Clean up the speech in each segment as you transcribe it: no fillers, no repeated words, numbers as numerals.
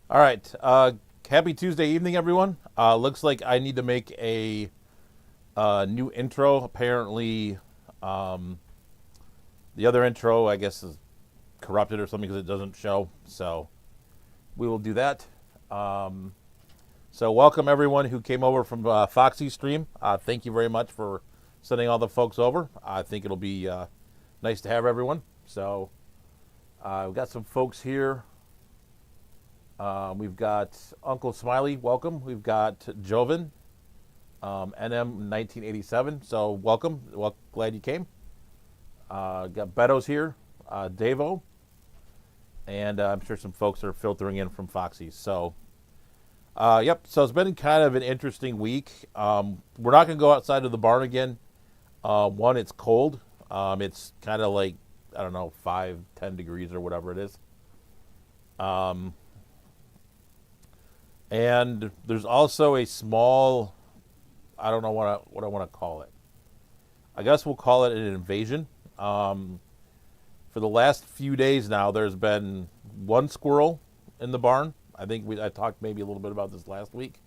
All right. Happy Tuesday evening, everyone. Looks like I need to make a new intro. Apparently, um, the other intro, I guess, is corrupted or something because it doesn't show. So we will do that. Um, so welcome everyone who came over from Foxy Stream. Thank you very much for sending all the folks over. I think it'll be nice to have everyone. So we've got some folks here. We've got Uncle Smiley, welcome. We've got Joven, NM 1987. So welcome. Glad you came. Got Beto's here, Davo, and I'm sure some folks are filtering in from Foxy. So, yep. So it's been kind of an interesting week. We're not going to go outside of the barn again. One, it's cold. It's kind of like I don't know, 5, 10 degrees or whatever it is. Um, and there's also a small, I don't know what I want to call it. I guess we'll call it an invasion. Um, for the last few days now, there's been one squirrel in the barn. I talked maybe a little bit about this last week,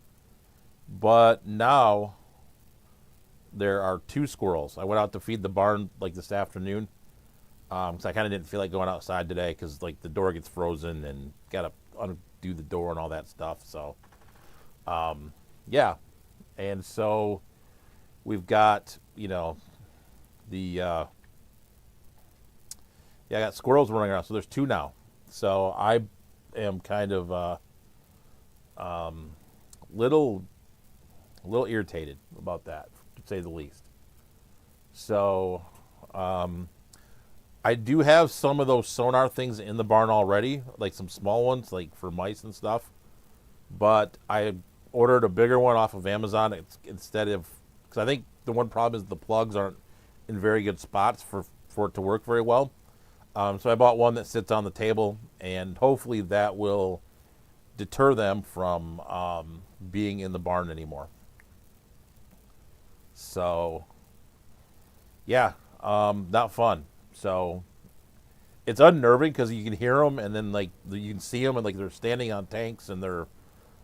but now there are two squirrels. I went out to feed the barn like this afternoon because I kind of didn't feel like going outside today because like the door gets frozen and got to undo the door and all that stuff. So yeah, and so we've got the yeah, I got squirrels running around. So there's two now. So I am kind of um, little little irritated about that, to say the least. So um, I do have some of those sonar things in the barn already, like some small ones, like for mice and stuff. But I ordered a bigger one off of Amazon instead of because I think the one problem is the plugs aren't in very good spots for it to work very well. So I bought one that sits on the table, and hopefully that will deter them from being in the barn anymore. So yeah, not fun. So it's unnerving because you can hear them, and then like you can see them, and like they're standing on tanks and they're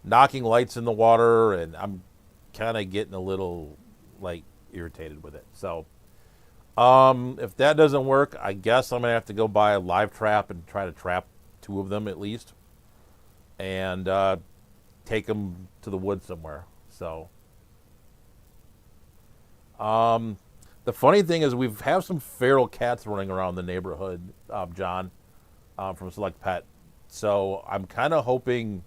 knocking lights in the water, and I'm kind of getting a little like irritated with it. So if that doesn't work, I guess I'm gonna have to go buy a live trap and try to trap two of them at least, and take them to the woods somewhere. So um, the funny thing is we have some feral cats running around the neighborhood, John, from Select Pet. So I'm kind of hoping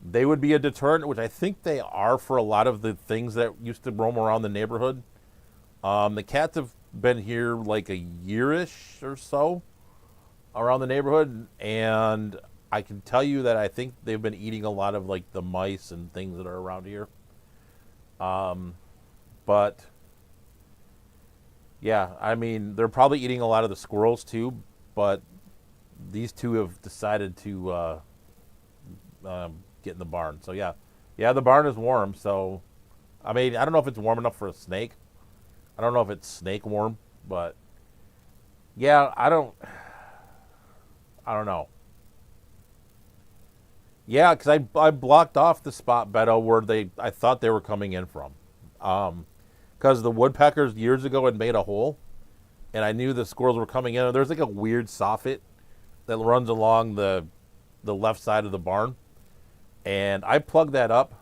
they would be a deterrent, which I think they are for a lot of the things that used to roam around the neighborhood. The cats have been here like a yearish or so around the neighborhood, and I can tell you that I think they've been eating a lot of like the mice and things that are around here. Um, but yeah, I mean they're probably eating a lot of the squirrels too. But these two have decided to get in the barn. So yeah, yeah, the barn is warm. So I mean I don't know if it's warm enough for a snake. I don't know if it's snake warm, but yeah, I don't know. Yeah, because I blocked off the spot, Beto, where I thought they were coming in from, because the woodpeckers years ago had made a hole, and I knew the squirrels were coming in. There's like a weird soffit that runs along the left side of the barn, and I plugged that up.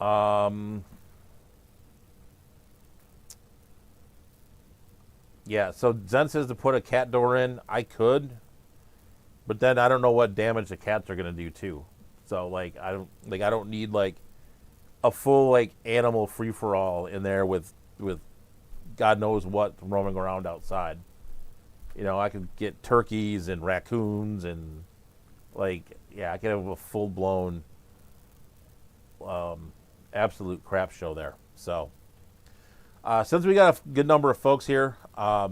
Um, yeah, so Zen says to put a cat door in. I could, but then I don't know what damage the cats are gonna do too. So I don't need like a full like animal free for all in there with God knows what roaming around outside. I could get turkeys and raccoons and like yeah, I could have a full blown absolute crap show there. So since we got a good number of folks here, I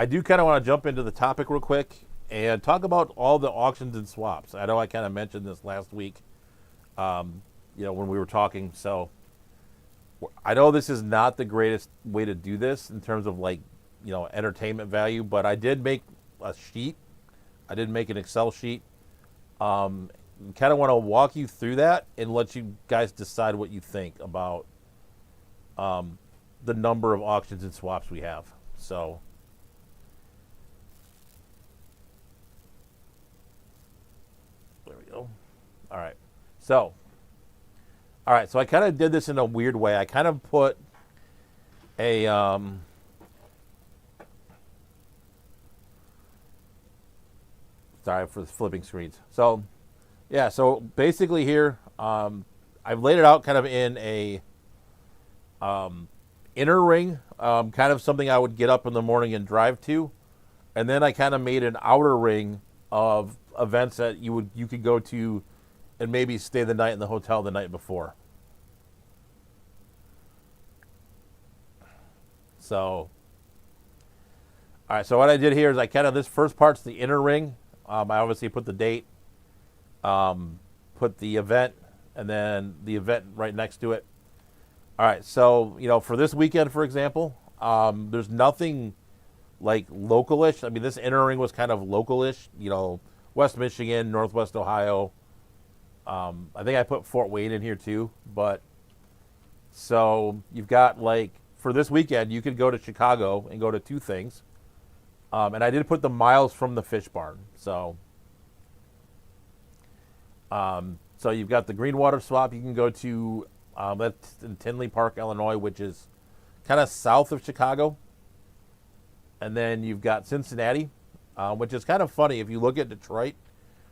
do kind of want to jump into the topic real quick and talk about all the auctions and swaps. I know I kind of mentioned this last week, when we were talking. So I know this is not the greatest way to do this in terms of like, entertainment value, but I did make a sheet I didn't make an Excel sheet. Kind of want to walk you through that and let you guys decide what you think about the number of auctions and swaps we have. So, there we go. All right. So, so I kind of did this in a weird way. I kind of put a sorry for the flipping screens. So, yeah. So basically here, I've laid it out kind of in a inner ring, kind of something I would get up in the morning and drive to, and then I kind of made an outer ring of events that you could go to and maybe stay the night in the hotel the night before. So, all right. So what I did here is I kind of, this first part's the inner ring. I obviously put the date, put the event, and then the event right next to it. All right. So, for this weekend, for example, there's nothing like localish. I mean, this inner ring was kind of localish, West Michigan, Northwest Ohio. I think I put Fort Wayne in here too, but so you've got like, for this weekend, you could go to Chicago and go to two things. And I did put the miles from the fish barn. So you've got the Greenwater Swap. You can go to, that's in Tinley Park, Illinois, which is kind of south of Chicago. And then you've got Cincinnati, which is kind of funny. If you look at Detroit,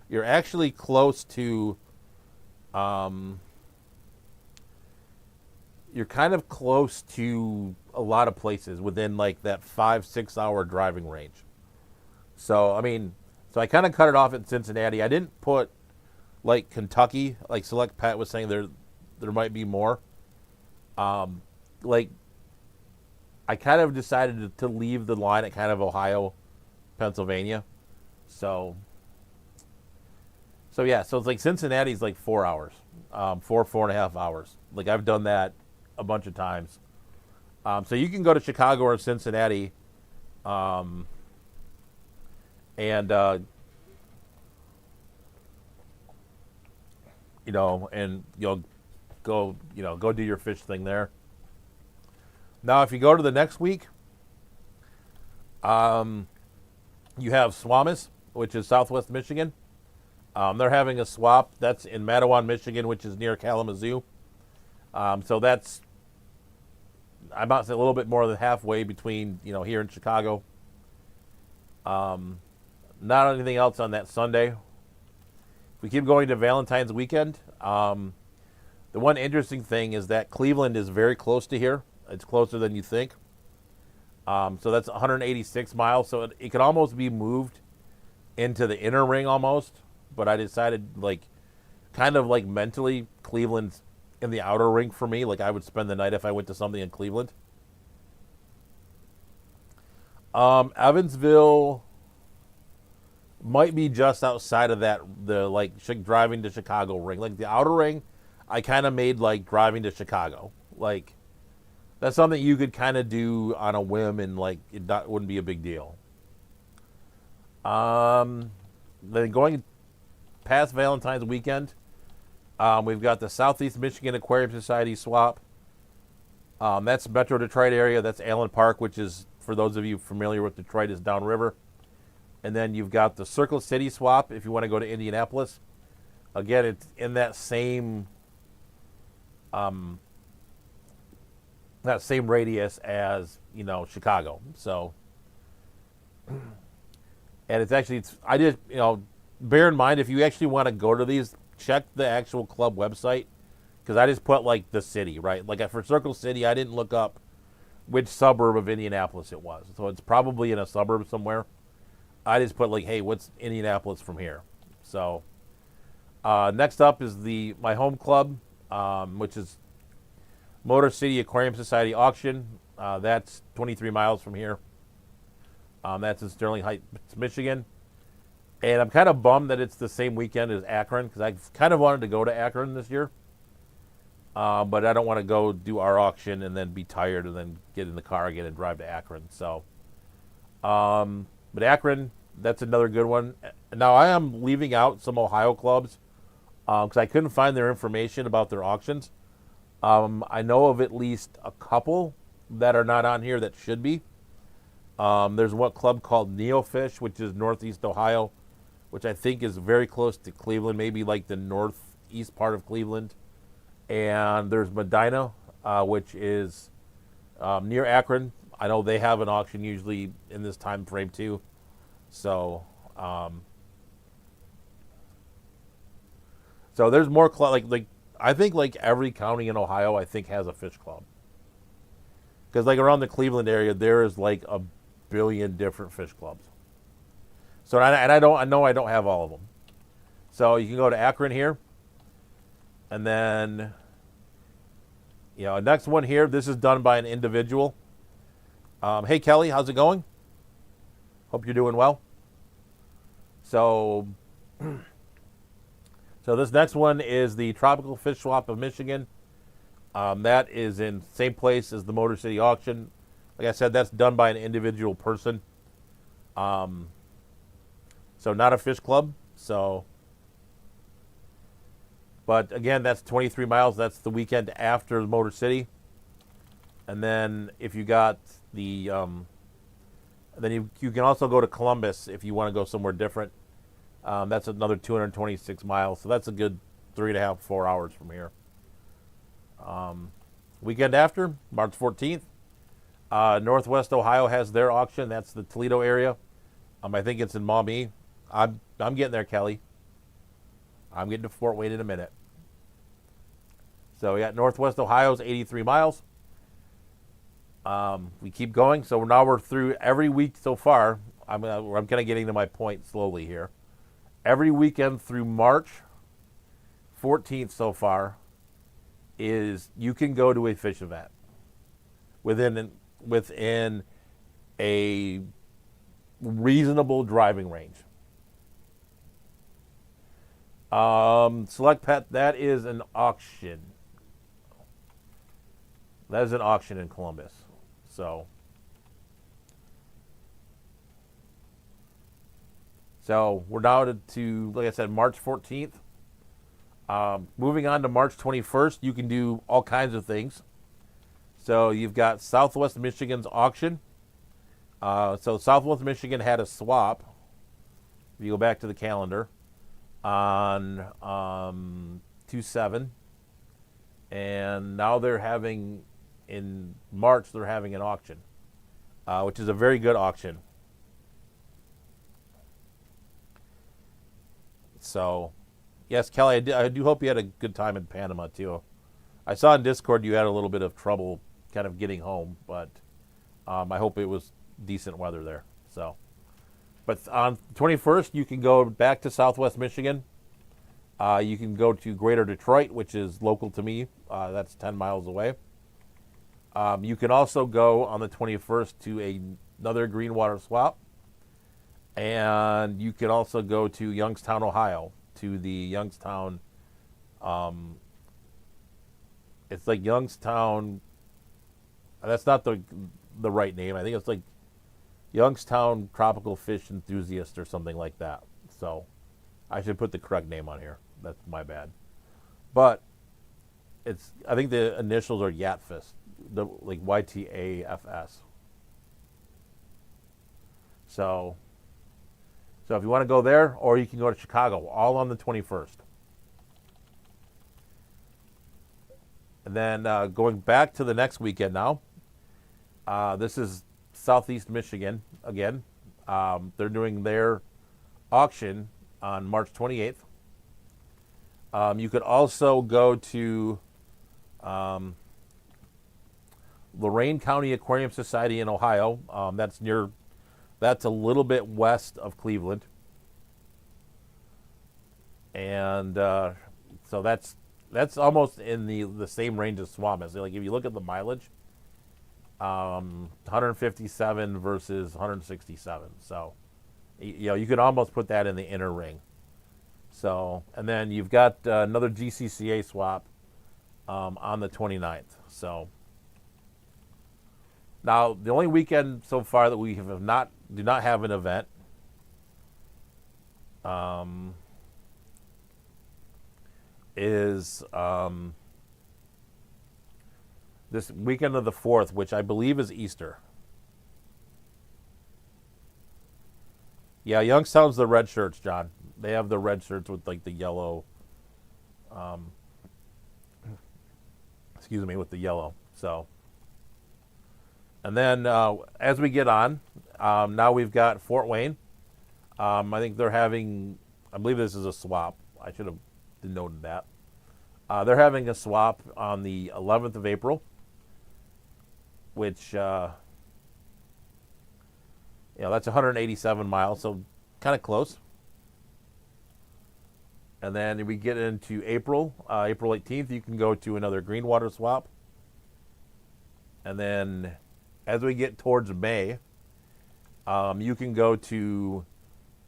you're actually close to, you're kind of close to a lot of places within like that 5-6 hour driving range. So, I kind of cut it off at Cincinnati. I didn't put like Kentucky, like Select Pat was saying there might be more. Like I kind of decided to leave the line at kind of Ohio, Pennsylvania. So yeah, so it's like Cincinnati's like 4 hours, 4.5 hours. Like I've done that a bunch of times. So you can go to Chicago or Cincinnati, and and you'll go do your fish thing there. Now, if you go to the next week, you have Swamis, which is Southwest Michigan. They're having a swap that's in Mattawan, Michigan, which is near Kalamazoo. So that's, I'm about to say, a little bit more than halfway between, here in Chicago. Not anything else on that Sunday. If we keep going to Valentine's weekend, the one interesting thing is that Cleveland is very close to here. It's closer than you think. So that's 186 miles. So it could almost be moved into the inner ring almost. But I decided, kind of mentally, Cleveland's in the outer ring for me. Like I would spend the night if I went to something in Cleveland. Evansville might be just outside of that, the driving to Chicago ring. Like the outer ring, I kind of made like driving to Chicago. Like that's something you could kind of do on a whim and wouldn't be a big deal. Then going past Valentine's weekend, we've got the Southeast Michigan Aquarium Society swap. That's Metro Detroit area. That's Allen Park, which is, for those of you familiar with Detroit, is downriver. And then you've got the Circle City swap if you want to go to Indianapolis. Again, it's in that same radius as Chicago. So, and bear in mind, if you actually want to go to these, check the actual club website, because I just put the city, right? Like for Circle City, I didn't look up which suburb of Indianapolis it was, so it's probably in a suburb somewhere. I just put hey, what's Indianapolis from here? So next up is my home club, which is Motor City Aquarium Society auction. That's 23 miles from here. That's in Sterling Heights, Michigan. And I'm kind of bummed that it's the same weekend as Akron, because I kind of wanted to go to Akron this year. But I don't want to go do our auction and then be tired and then get in the car again and drive to Akron. So, but Akron, That's another good one. Now I am leaving out some Ohio clubs because I couldn't find their information about their auctions. I know of at least a couple that are not on here that should be. There's one club called Neofish, which is Northeast Ohio, which I think is very close to Cleveland, maybe like the northeast part of Cleveland. And there's Medina, which is near Akron. I know they have an auction usually in this time frame too. So, so there's more like I think like every county in Ohio I think has a fish club. Because like around the Cleveland area there is like a billion different fish clubs. So I know I don't have all of them. So you can go to Akron here, and then next one here. This is done by an individual. Hey Kelly, how's it going? Hope you're doing well. So, so this next one is the Tropical Fish Swap of Michigan. That is in same place as the Motor City auction. Like I said, that's done by an individual person. So not a fish club. So, but again, that's 23 miles. That's the weekend after Motor City. And then if you got the, then you can also go to Columbus if you want to go somewhere different. That's another 226 miles. So that's a good 3.5, 4 hours from here. Weekend after, March 14th, Northwest Ohio has their auction. That's the Toledo area. I think it's in Maumee. I'm getting there, Kelly. I'm getting to Fort Wayne in a minute. So we got Northwest Ohio's 83 miles. We keep going. So now we're through every week so far. I'm kind of getting to my point slowly here. Every weekend through March 14th so far is you can go to a fish event within a reasonable driving range. Select Pet, that is an auction. That is an auction in Columbus. So we're now to like I said, March 14th. Moving on to March 21st, you can do all kinds of things. So you've got Southwest Michigan's auction. So Southwest Michigan had a swap. If you go back to the calendar on 2/7, and now they're having in March they're having an auction, which is a very good auction. So, yes, Kelly, I do hope you had a good time in Panama too. I saw in Discord you had a little bit of trouble kind of getting home, but I hope it was decent weather there. So, but on the 21st, you can go back to Southwest Michigan. You can go to Greater Detroit, which is local to me. That's 10 miles away. You can also go on the 21st to another Greenwater swap. And you can also go to Youngstown, Ohio, to the Youngstown. It's like Youngstown. That's not the right name. I think it's like Youngstown Tropical Fish Enthusiast or something like that. So I should put the correct name on here. That's my bad. But I think the initials are YATFS, like YTAFS. So if you want to go there, or you can go to Chicago, all on the 21st. And then going back to the next weekend now, this is Southeast Michigan again. They're doing their auction on March 28th. You could also go to Lorain County Aquarium Society in Ohio. That's a little bit west of Cleveland. And so that's almost in the same range as Swamis. Like if you look at the mileage, 157 versus 167. So, you could almost put that in the inner ring. So, and then you've got another GCCA swap on the 29th. So, now the only weekend so far that we do not have an event is this weekend of the 4th, which I believe is Easter. Yeah, Youngstown's the red shirts, John. They have the red shirts with like the yellow. Excuse me, with the yellow. So, and then as we get on, now we've got Fort Wayne. I think they're having. I believe this is a swap. I should have denoted that. They're having a swap on the 11th of April, which that's 187 miles, so kind of close. And then we get into April 18th, you can go to another Greenwater swap. And then as we get towards May, you can go to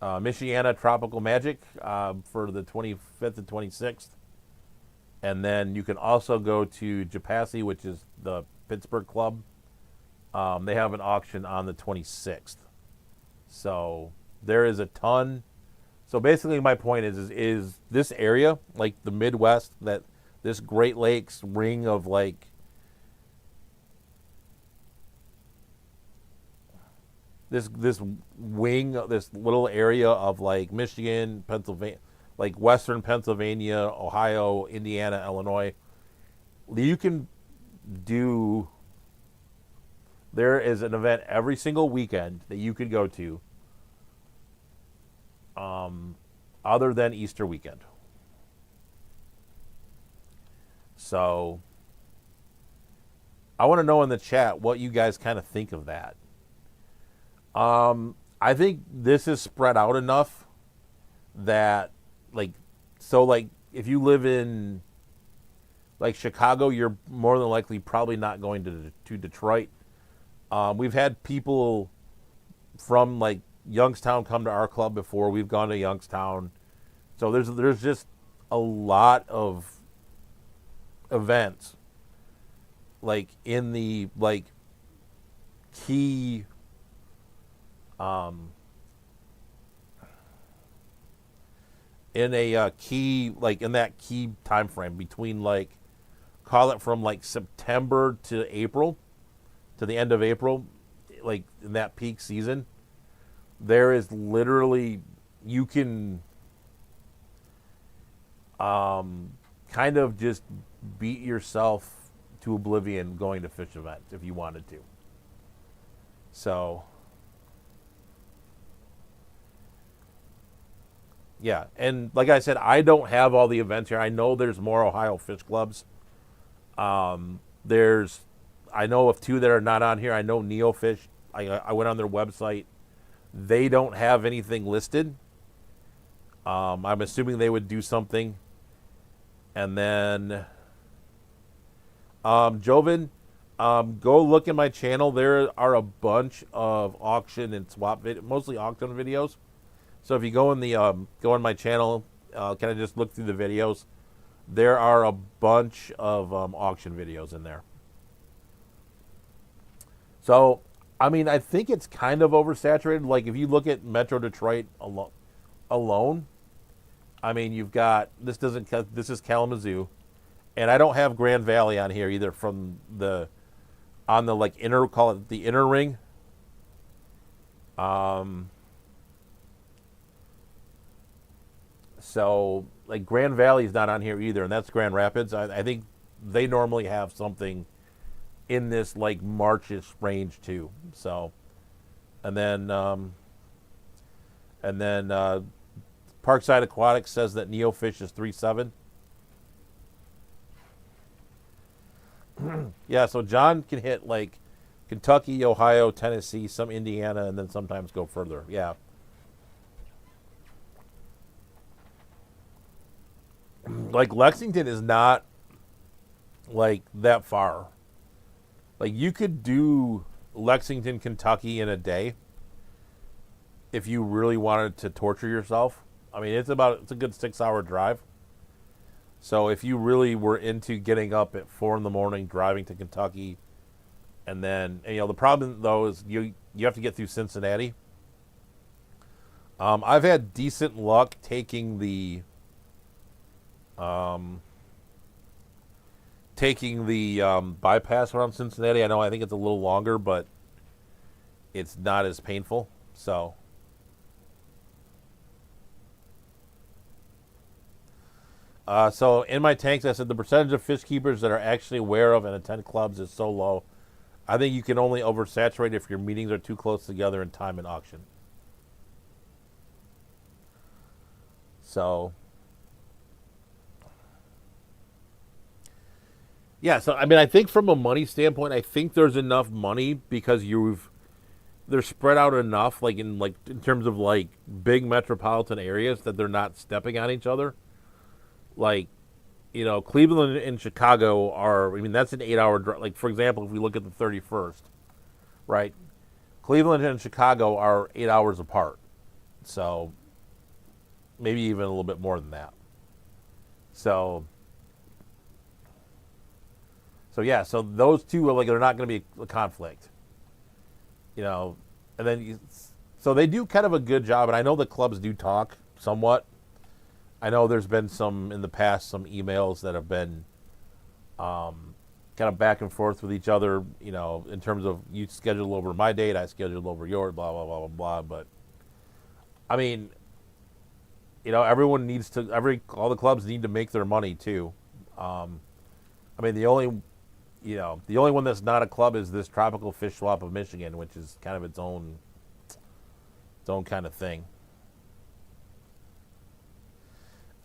Michiana Tropical Magic for the 25th and 26th. And then you can also go to Jocassee, which is the Pittsburgh club. They have an auction on the 26th. So there is a ton. So basically my point is this area, like the Midwest, that this Great Lakes ring of like this wing, this little area of like Michigan, Pennsylvania, like Western Pennsylvania, Ohio, Indiana, Illinois. You can do. There is an event every single weekend that you could go to, other than Easter weekend. So I want to know in the chat what you guys kind of think of that. I think this is spread out enough that, like, if you live in like Chicago, you're more than likely probably not going to Detroit. We've had people from like Youngstown come to our club before. We've gone to Youngstown, so there's just a lot of events like in the like key in a key, like in that key time frame between, like, call it from like September to April, to the end of April, like in that peak season. There is literally, you can kind of just beat yourself to oblivion going to fish events if you wanted to. So yeah, and like I said, I don't have all the events here. I know there's more Ohio fish clubs. I know of two that are not on here. I know Neofish. I went on their website. They don't have anything listed. I'm assuming they would do something. And then, Joven, go look at my channel. There are a bunch of auction and swap mostly auction videos. So if you go in the go on my channel, kind of just look through the videos. There are a bunch of auction videos in there. So, I mean, I think it's kind of oversaturated. Like, if you look at Metro Detroit alone, I mean, you've got, this is Kalamazoo, and I don't have Grand Valley on here either from on the, like, call it the inner ring. So, like, Grand Valley is not on here either, and that's Grand Rapids. I think they normally have something in this, like, March-ish range, too. So, and then Parkside Aquatics says that Neofish is 3.7. Yeah, so John can hit, like, Kentucky, Ohio, Tennessee, some Indiana, and then sometimes go further. Yeah. Like, Lexington is not, like, that far. Like, you could do Lexington, Kentucky in a day if you really wanted to torture yourself. I mean, it's a good 6-hour drive. So if you really were into getting up at 4 a.m, driving to Kentucky, and then, the problem, though, is you have to get through Cincinnati. I've had decent luck um, taking the bypass around Cincinnati. I think it's a little longer, but it's not as painful. So in my tanks, I said the percentage of fish keepers that are actually aware of and attend clubs is so low. I think you can only oversaturate if your meetings are too close together in time and auction. So, yeah. So I think from a money standpoint, I think there's enough money because they're spread out enough, like in terms of like big metropolitan areas that they're not stepping on each other. Like, Cleveland and Chicago are. I mean, that's an 8-hour drive. Like, for example, if we look at the 31st, right? Cleveland and Chicago are 8 hours apart. So maybe even a little bit more than that. So, so yeah. So those two are like they're not going to be a conflict, you know. And then so they do kind of a good job, and I know the clubs do talk somewhat. I know there's been some in the past, some emails that have been kind of back and forth with each other, in terms of you schedule over my date, I schedule over yours, blah, blah, blah, blah, blah. But, I mean, everyone needs to, all the clubs need to make their money too. I mean, the only one that's not a club is this Tropical Fish Swap of Michigan, which is kind of its own kind of thing.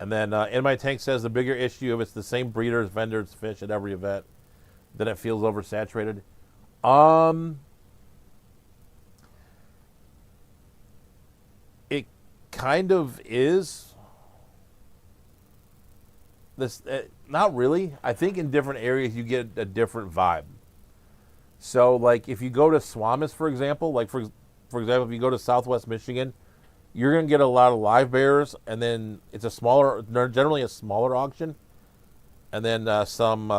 And then In My Tank says the bigger issue if it's the same breeders, vendors, fish at every event, then it feels oversaturated. Um, it kind of is. This not really. I think in different areas you get a different vibe. So like if you go to Swamis, for example, for example, if you go to Southwest Michigan, you're going to get a lot of live bears, and then it's generally a smaller auction, and then some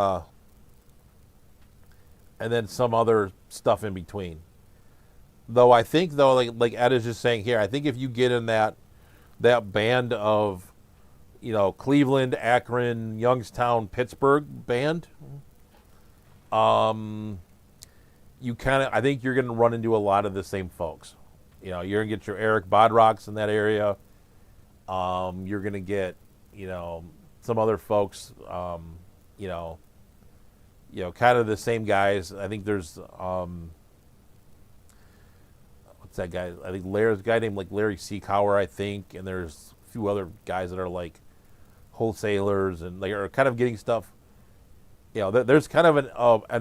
other stuff in between. Though I think like Ed is just saying here, I think if you get in that band of Cleveland, Akron, Youngstown, Pittsburgh band, I think you're going to run into a lot of the same folks. You're going to get your Eric Bodrocks in that area. You're going to get, some other folks, kind of the same guys. I think there's, what's that guy? I think there's a guy named like Larry Seacower, I think, and there's a few other guys that are like wholesalers and like are kind of getting stuff. There's kind of an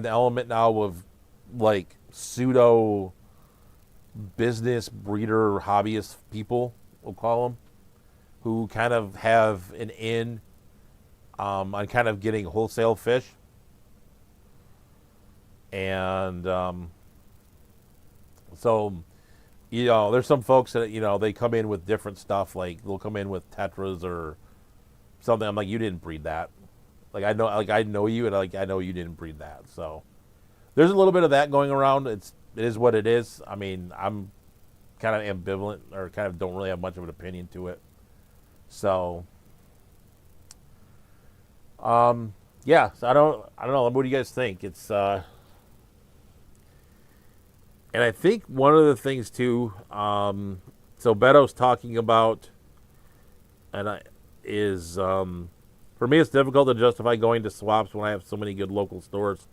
element now of like pseudo business breeder hobbyist people, we'll call them, who kind of have an in on kind of getting wholesale fish. And so there's some folks that they come in with different stuff, like they'll come in with tetras or something. I'm like, you didn't breed that. I know you, and I know you didn't breed that. So there's a little bit of that going around. It is what it is. I mean, I'm kind of ambivalent, or kind of don't really have much of an opinion to it. So, yeah. So I don't know. What do you guys think? It's and I think one of the things too. So Beto's talking about, is for me, it's difficult to justify going to swaps when I have so many good local stores.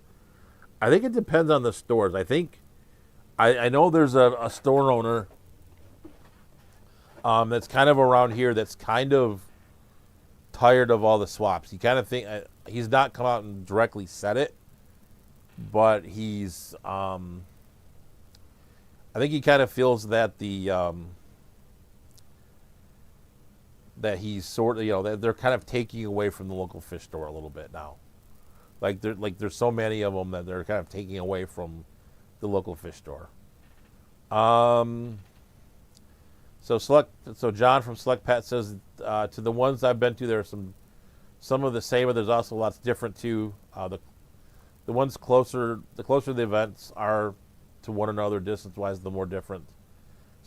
I think it depends on the stores. I know there's a store owner that's kind of around here that's kind of tired of all the swaps. He kind of he's not come out and directly said it, but I think he kind of feels that that he's sort of that they're kind of taking away from the local fish store a little bit now. There's so many of them that they're kind of taking away from the local fish store. So John from Select Pet says to the ones I've been to, there are some of the same, but there's also lots different too. The ones closer the events are to one another distance wise, the more different.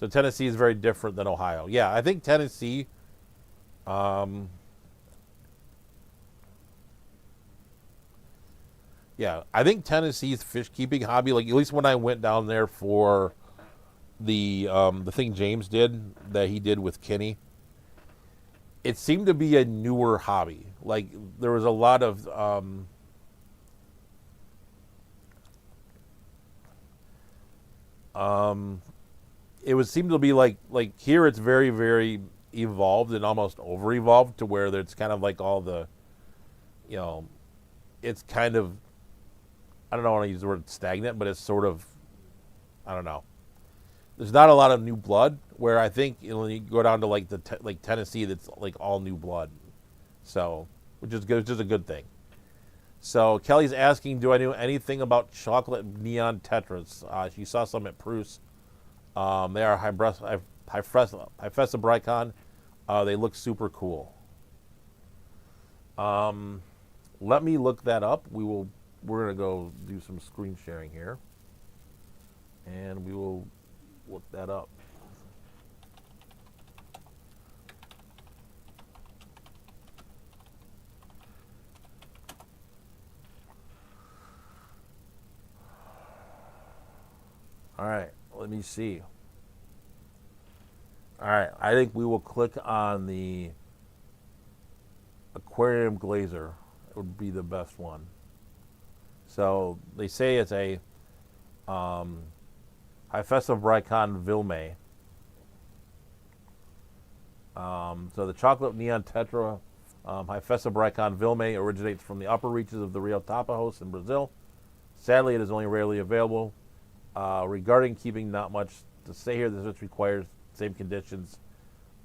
So Tennessee is very different than Ohio. Yeah, I think Tennessee. Um, yeah, I think Tennessee's fish keeping hobby, like at least when I went down there for the thing James did that he did with Kenny, it seemed to be a newer hobby. Like there was a lot of it would seem to be like here it's very very evolved and almost over evolved to where it's kind of like all the, you know, it's kind of, I don't know, want to use the word stagnant, but it's sort of, I don't know. There's not a lot of new blood. Where I think, you know, when you go down to like like Tennessee, that's like all new blood. So, which is good, which is a good thing. So Kelly's asking, do I know anything about chocolate neon tetras? She saw some at Prusa. They are Hyphessa Bricon. They look super cool. Let me look that up. We're gonna go do some screen sharing here, and we will look that up. All right, let me see. All right, I think we will click on the aquarium glazer. It would be the best one. So they say it's a Hyphessa Bricon Vilme. So the chocolate neon tetra Hyphessa Bricon Vilme originates from the upper reaches of the Rio Tapajos in Brazil. Sadly, it is only rarely available. Regarding keeping, not much to say here. This requires same conditions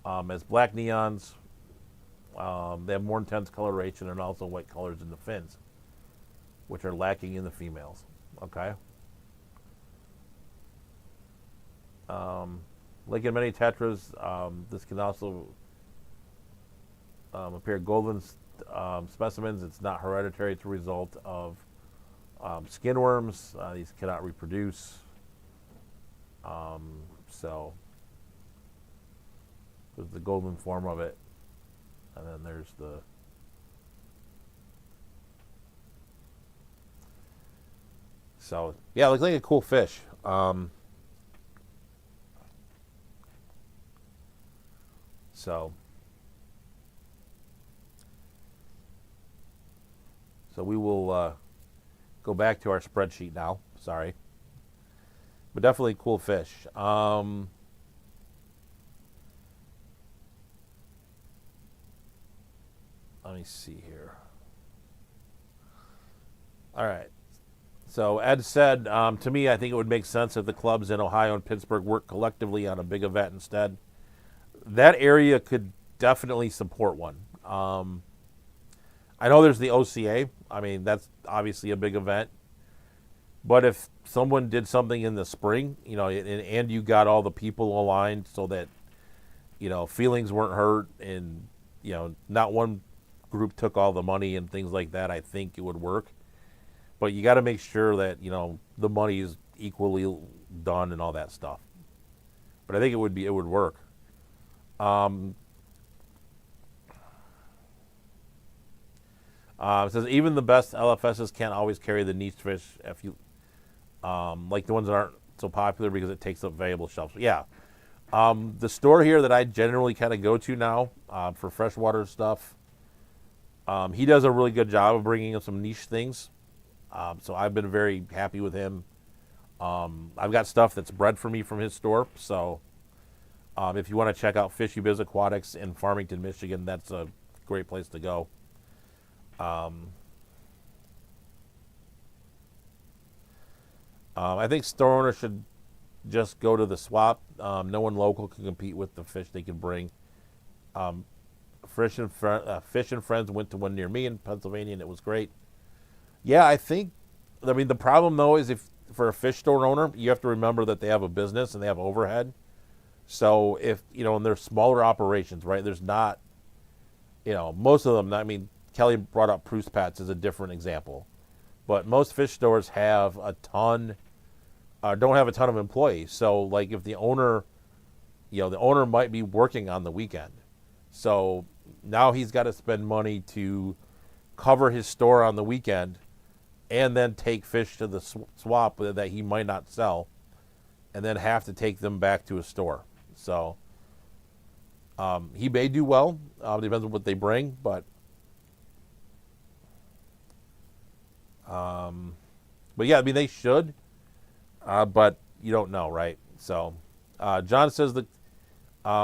as black neons. They have more intense coloration and also white colors in the fins, which are lacking in the females. Okay. Like in many tetras, this can also appear golden specimens. It's not hereditary. It's a result of skin worms. These cannot reproduce. So there's the golden form of it, and then there's the so yeah, looks like a cool fish. So we will go back to our spreadsheet now. Sorry. But definitely cool fish. Let me see here. All right. So Ed said, to me, I think it would make sense if the clubs in Ohio and Pittsburgh work collectively on a big event instead. That area could definitely support one. I know there's the OCA. I mean, that's obviously a big event. But if someone did something in the spring, you know, and you got all the people aligned so that, you know, feelings weren't hurt and, you know, not one group took all the money and things like that, I think it would work. But you got to make sure that, you know, the money is equally done and all that stuff. But I think it would work. It says even the best LFSs can't always carry the niche fish if you like the ones that aren't so popular because it takes up valuable shelves. Yeah. The store here that I generally kind of go to now for freshwater stuff, he does a really good job of bringing in some niche things. So I've been very happy with him. I've got stuff that's bred for me from his store. So if you want to check out Fishy Biz Aquatics in Farmington, Michigan, that's a great place to go. I think store owners should just go to the swap. No one local can compete with the fish they can bring. Fish and Friends went to one near me in Pennsylvania, and it was great. Yeah, I mean, the problem, though, is if for a fish store owner, you have to remember that they have a business and they have overhead. So if, you know, and they're smaller operations, right, there's not, you know, most of them, I mean, Kelly brought up Prusa Pats as a different example. But most fish stores have don't have a ton of employees. So, like, if the owner the owner might be working on the weekend. So now he's got to spend money to cover his store on the weekend and then take fish to the swap that he might not sell and then have to take them back to his store. So he may do well. Depends on what they bring, but yeah, I mean, they should, but you don't know, right? So John says that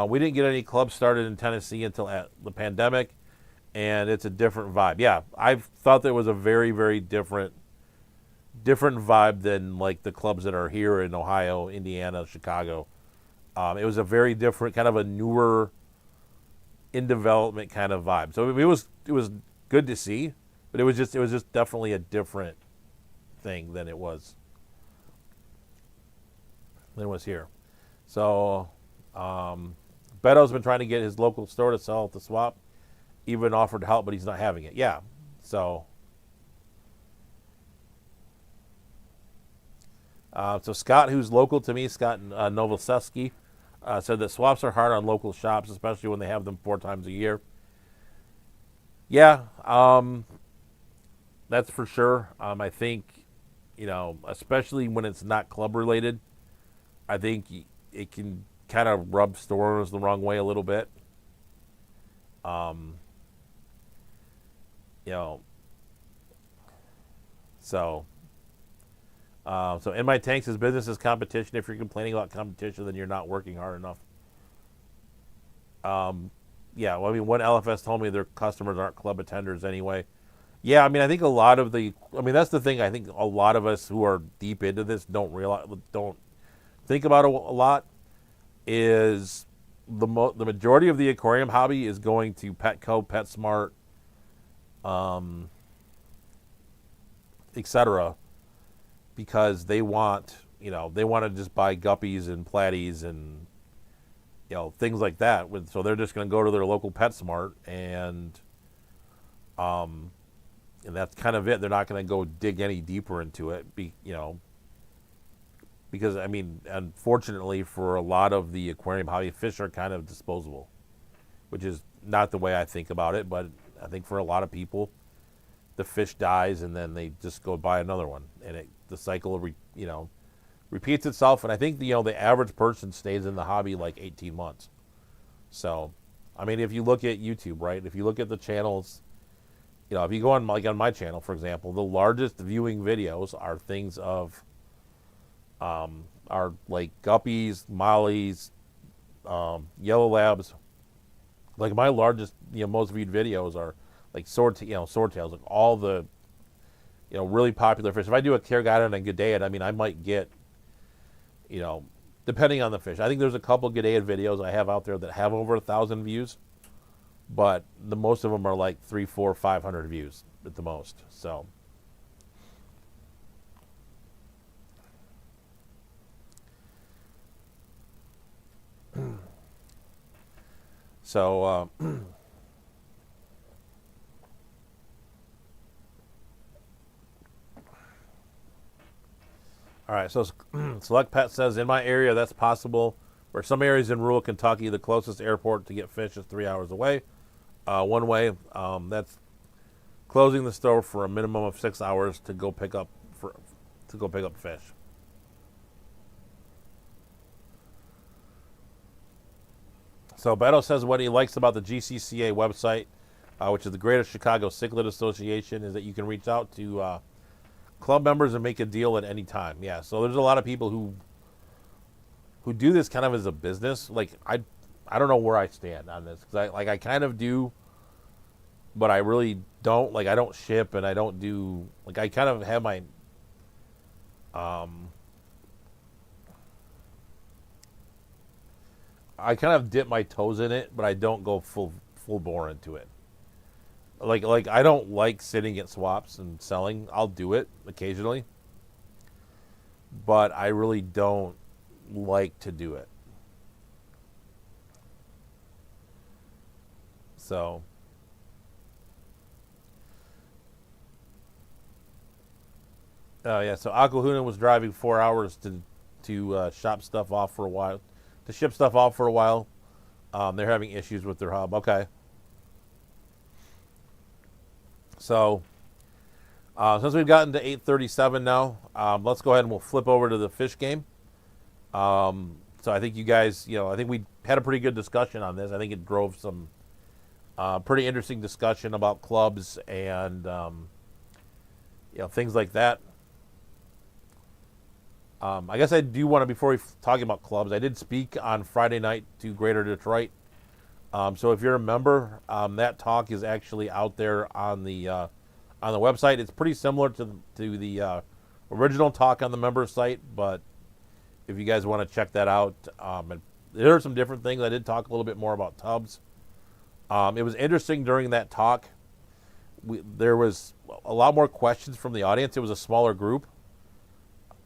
we didn't get any clubs started in Tennessee until the pandemic, and it's a different vibe. Yeah, I thought there was a very, very different vibe than like the clubs that are here in Ohio, Indiana, Chicago. It was a very different, kind of a newer, in development kind of vibe. So it was good to see, but it was just definitely a different thing than it was here. So Beto's been trying to get his local store to sell at the swap, even offered help, but he's not having it. Yeah, so Scott, who's local to me, Scott Novoselsky, said that swaps are hard on local shops, especially when they have them 4 times a year. Yeah, that's for sure. I think, especially when it's not club related, I think it can kind of rub stores the wrong way a little bit. So in my tanks, is business is competition. If you're complaining about competition, then you're not working hard enough. Yeah, well, I mean, one LFS told me their customers aren't club attenders anyway. Yeah, I mean, I think that's the thing. I think a lot of us who are deep into this don't think about it a lot. Is the majority of the aquarium hobby is going to Petco, PetSmart, etc. Because they want to just buy guppies and platies and things like that. So they're just going to go to their local PetSmart and that's kind of it. They're not going to go dig any deeper into it, because I mean, unfortunately for a lot of the aquarium hobby, fish are kind of disposable, which is not the way I think about it. But I think for a lot of people, the fish dies and then they just go buy another one, and the cycle repeats itself. And I think the average person stays in the hobby like 18 months. So, I mean, if you look at YouTube, right? If you look at the channels, if you go on on my channel, for example, the largest viewing videos are things of are like guppies, mollies, yellow labs. Like my largest, most viewed videos are like swordtails, like all the really popular fish. If I do a care guide on a Gadaeid, I mean, I might get, depending on the fish. I think there's a couple Gadaeid videos I have out there that have over 1,000 views, but the most of them are like 300, 400, 500 views at the most. So. So, all right, so Select Pet says, in my area, that's possible. Where some areas in rural Kentucky, the closest airport to get fish is 3 hours away, one way. That's closing the store for a minimum of 6 hours to go pick up fish. So Beto says what he likes about the GCCA website, which is the Greater Chicago Cichlid Association, is that you can reach out to club members and make a deal at any time. Yeah, so there's a lot of people who do this kind of as a business. Like I don't know where I stand on this, because I kind of do, but I really don't. Like I don't ship and I don't do, like I kind of have my I kind of dip my toes in it, but I don't go full bore into it. Like I don't like sitting at swaps and selling. I'll do it occasionally, but I really don't like to do it. So, yeah. So Aquahuna was driving 4 hours to shop stuff off for a while to ship stuff out for a while. They're having issues with their hub. Okay. So since we've gotten to 8:37 now, let's go ahead and we'll flip over to the fish game. So I think you guys, I think we had a pretty good discussion on this. I think it drove some pretty interesting discussion about clubs and things like that. I guess I do want to, before we talking about clubs, I did speak on Friday night to Greater Detroit. So if you're a member, that talk is actually out there on the website. It's pretty similar to the original talk on the member site, but if you guys want to check that out, there are some different things. I did talk a little bit more about tubs. It was interesting during that talk. There was a lot more questions from the audience. It was a smaller group.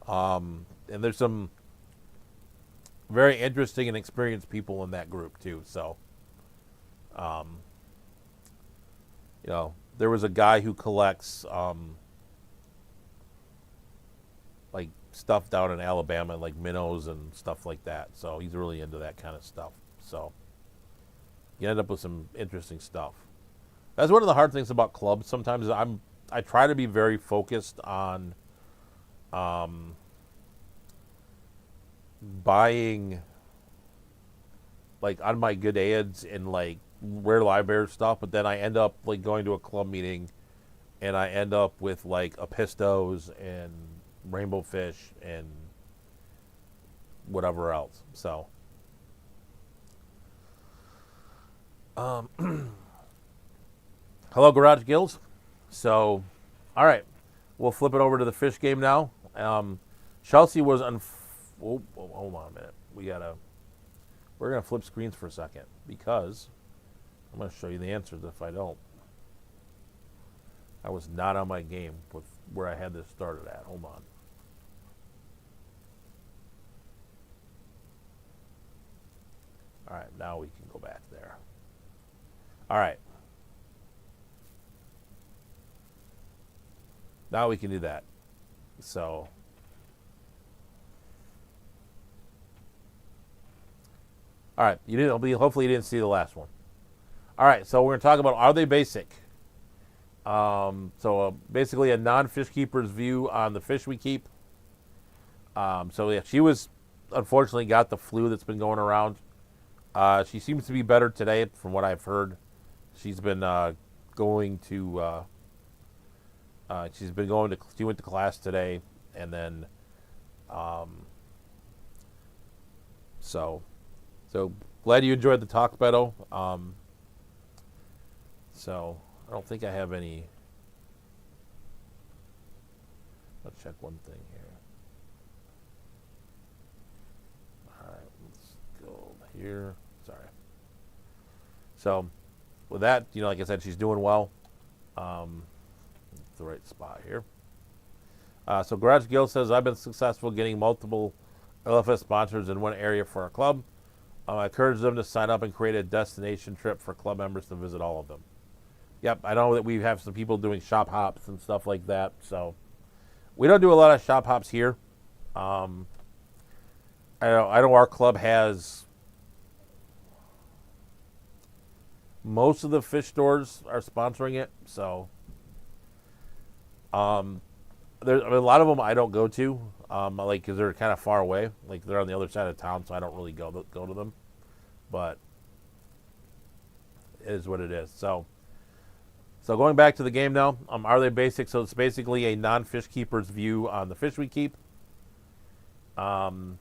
And there's some very interesting and experienced people in that group too. So, there was a guy who collects like stuff down in Alabama, like minnows and stuff like that. So he's really into that kind of stuff. So you end up with some interesting stuff. That's one of the hard things about clubs. Sometimes I try to be very focused on buying like on my good ads and like rare library stuff, but then I end up like going to a club meeting and I end up with like Apistos and rainbow fish and whatever else. So hello, Garage Gills. So all right, we'll flip it over to the fish game now. Chelsea was hold on a minute. We're gonna flip screens for a second because I'm gonna show you the answers if I don't. I was not on my game with where I had this started at. Hold on. All right, now we can go back there. All right. Now we can do that. So all right, hopefully you didn't see the last one. All right, so we're going to talk about, are they basic? Basically a non-fish keeper's view on the fish we keep. She unfortunately got the flu that's been going around. She seems to be better today from what I've heard. She's been she went to class today, and then, so glad you enjoyed the talk, Beto. So I don't think I have any. Let's check one thing here. All right, let's go here. Sorry. So with that, like I said, she's doing well. The right spot here. So Garage Gill says, I've been successful getting multiple LFS sponsors in one area for our club. I encourage them to sign up and create a destination trip for club members to visit all of them. Yep, I know that we have some people doing shop hops and stuff like that. So we don't do a lot of shop hops here. I know our club has most of the fish stores are sponsoring it. So there's a lot of them I don't go to, because they're kind of far away. Like they're on the other side of town, so I don't really go to them. But it is what it is. So going back to the game now, are they basic? So it's basically a non-fish keeper's view on the fish we keep. So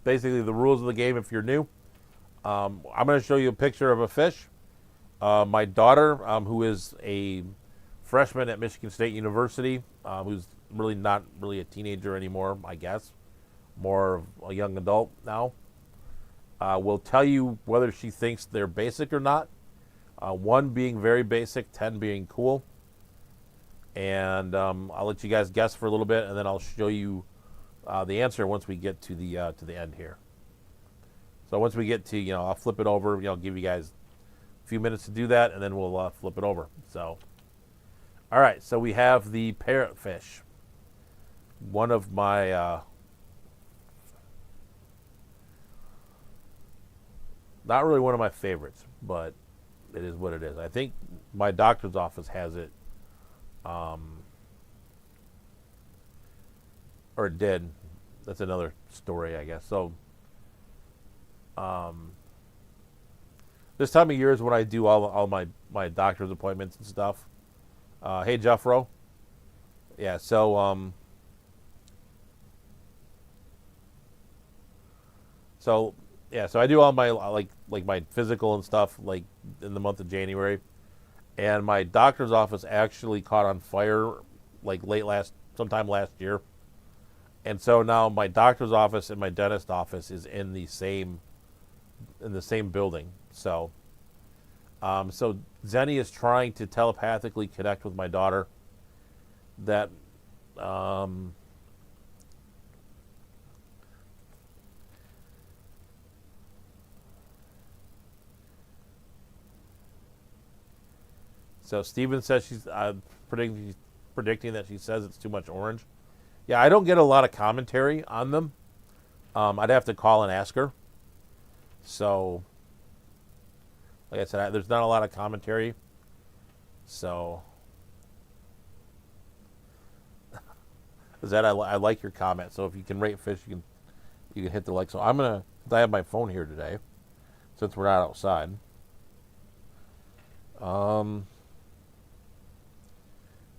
basically the rules of the game, if you're new, I'm going to show you a picture of a fish. My daughter, who is a freshman at Michigan State University, who's really not really a teenager anymore, I guess, more of a young adult now, will tell you whether she thinks they're basic or not. 1 being very basic, 10 being cool. And I'll let you guys guess for a little bit, and then I'll show you the answer once we get to the end here. So once we get to, I'll flip it over. Give you guys a few minutes to do that, and then we'll flip it over. So, all right. So we have the parrotfish. One of my Not really one of my favorites, but it is what it is. I think my doctor's office has it, um, or it did. That's another story, I guess. So, um, this time of year is when I do all my doctor's appointments and stuff. Hey, Jeffro. Yeah, so yeah, so I do all my like my physical and stuff like in the month of January, and my doctor's office actually caught on fire like sometime last year, and so now my doctor's office and my dentist office is in the same building. So Zenny is trying to telepathically connect with my daughter. That um, so Steven says she's predicting that she says it's too much orange. Yeah, I don't get a lot of commentary on them. I'd have to call and ask her. So, like I said, there's not a lot of commentary. So, I like your comment. So if you can rate fish, you can hit the like. So I have my phone here today, since we're not outside. Um,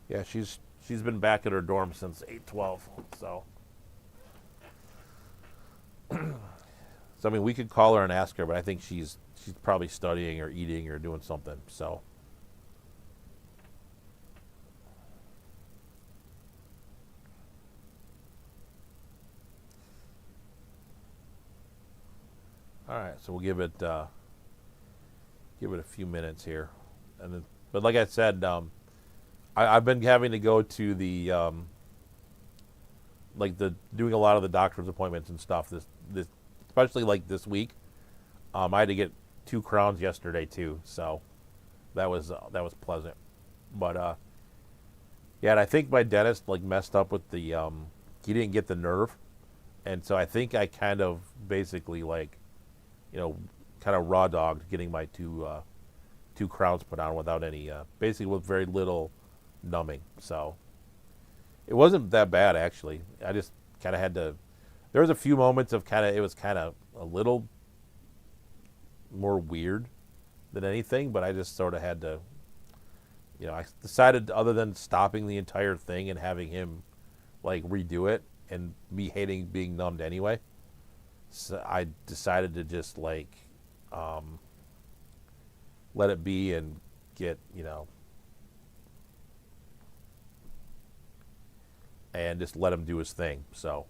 yeah, she's been back at her dorm since 8:12. So, I mean, we could call her and ask her, but I think she's probably studying or eating or doing something. So. All right, so we'll give it a few minutes here, and then, but like I said, I've been having to go to the like the doing a lot of the doctor's appointments and stuff. This especially like this week. I had to get 2 crowns yesterday too, so that was pleasant. But yeah, and I think my dentist like messed up with the he didn't get the nerve, and so I think I kind of basically like you know, kind of raw dogged getting my 2 crowns put on without any, basically with very little numbing. So it wasn't that bad actually. I just kind of had to. There was a few moments of it was kind of a little more weird than anything, but I just sort of had to. I decided other than stopping the entire thing and having him like redo it and me hating being numbed anyway. So I decided to just like let it be and get and just let him do his thing. So,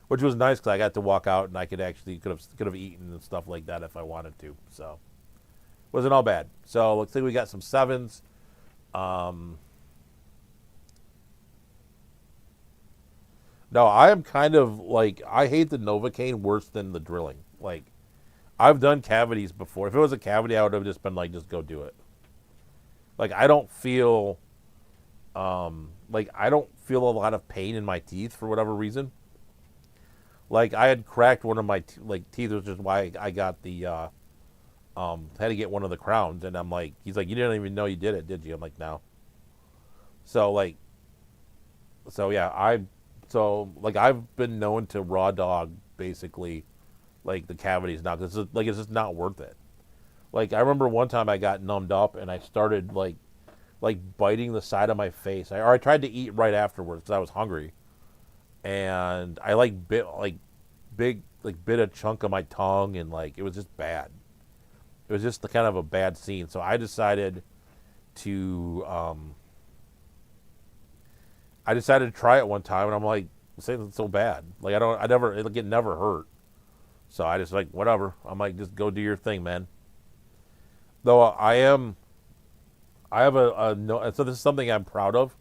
which was nice because I got to walk out and I could have eaten and stuff like that if I wanted to. So, wasn't all bad. So looks like we got some sevens. No, I am kind of like I hate the Novocaine worse than the drilling. Like I've done cavities before. If it was a cavity, I would have just been like, just go do it. Like I don't feel a lot of pain in my teeth for whatever reason. Like I had cracked one of my teeth, which is why I got the had to get one of the crowns, and I'm like, he's like, you didn't even know you did it, did you? I'm like, no. So like, so yeah, I've been known to raw dog basically like the cavities now because it's just not worth it. Like I remember one time I got numbed up and I started like biting the side of my face. I tried to eat right afterwards because I was hungry, and I like bit a chunk of my tongue, and like it was just bad. It was just the kind of a bad scene. So I decided to try it one time, and I'm like, this isn't so bad. Like it never hurt. So I just like whatever. I'm like, just go do your thing, man. Though I have a no. So this is something I'm proud of,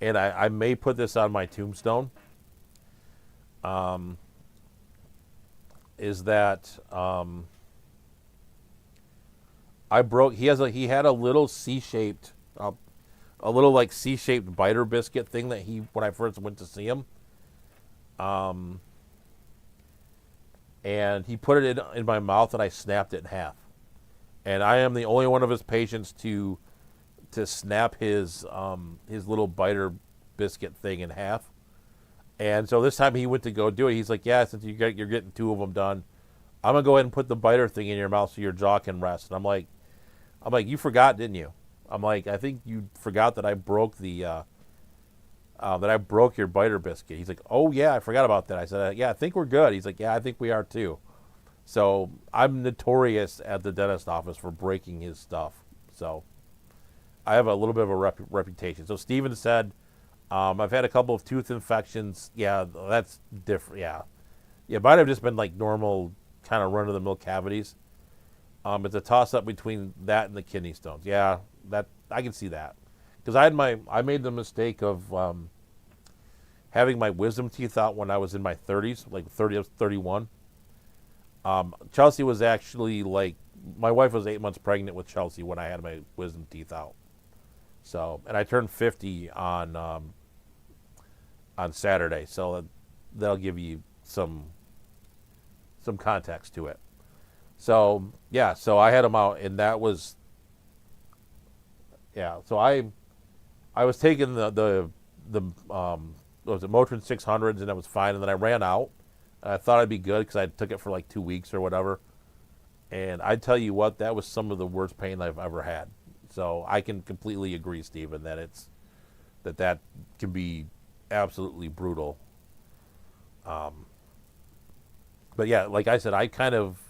and I may put this on my tombstone. Um, is that I broke. He had a little C-shaped, a little like C-shaped biter biscuit thing that when I first went to see him. Um, and he put it in my mouth, and I snapped it in half. And I am the only one of his patients to snap his little biter biscuit thing in half. And so this time he went to go do it. He's like, "Yeah, since you're getting two of them done, I'm gonna go ahead and put the biter thing in your mouth so your jaw can rest." And I'm like, "You forgot, didn't you?" I'm like, "I think you forgot that I broke your biter biscuit." He's like, "Oh yeah, I forgot about that." I said, "Yeah, I think we're good." He's like, "Yeah, I think we are too." So I'm notorious at the dentist office for breaking his stuff. So I have a little bit of a reputation. So Steven said, "I've had a couple of tooth infections." Yeah, that's different. Yeah, it might have just been like normal kind of run of the mill cavities. It's a toss up between that and the kidney stones. Yeah, that I can see that, because I made the mistake of having my wisdom teeth out when I was in my 30s, like 30, I was 31. Chelsea was actually like, my wife was 8 months pregnant with Chelsea when I had my wisdom teeth out. So, and I turned 50 on Saturday, so that'll give you some context to it. So yeah, so I had them out, and that was, yeah. So I was taking the what was it, Motrin 600s, and that was fine, and then I ran out, and I thought I'd be good because I took it for like 2 weeks or whatever, and I tell you what, that was some of the worst pain I've ever had. So I can completely agree, Stephen, that that can be absolutely brutal. But yeah, like I said, I kind of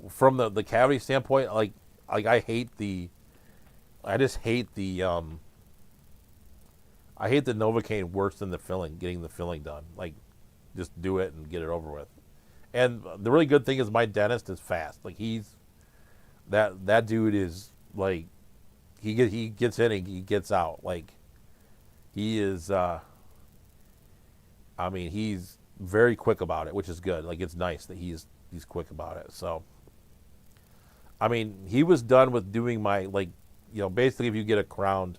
from the cavity standpoint, like I just hate I hate the Novocaine worse than getting the filling done. Like, just do it and get it over with. And the really good thing is my dentist is fast. Like, that dude is like, he gets in and he gets out. Like, he is, he's very quick about it, which is good. Like, it's nice that he's quick about it. So, I mean, he was done with doing my, like, basically if you get a crown,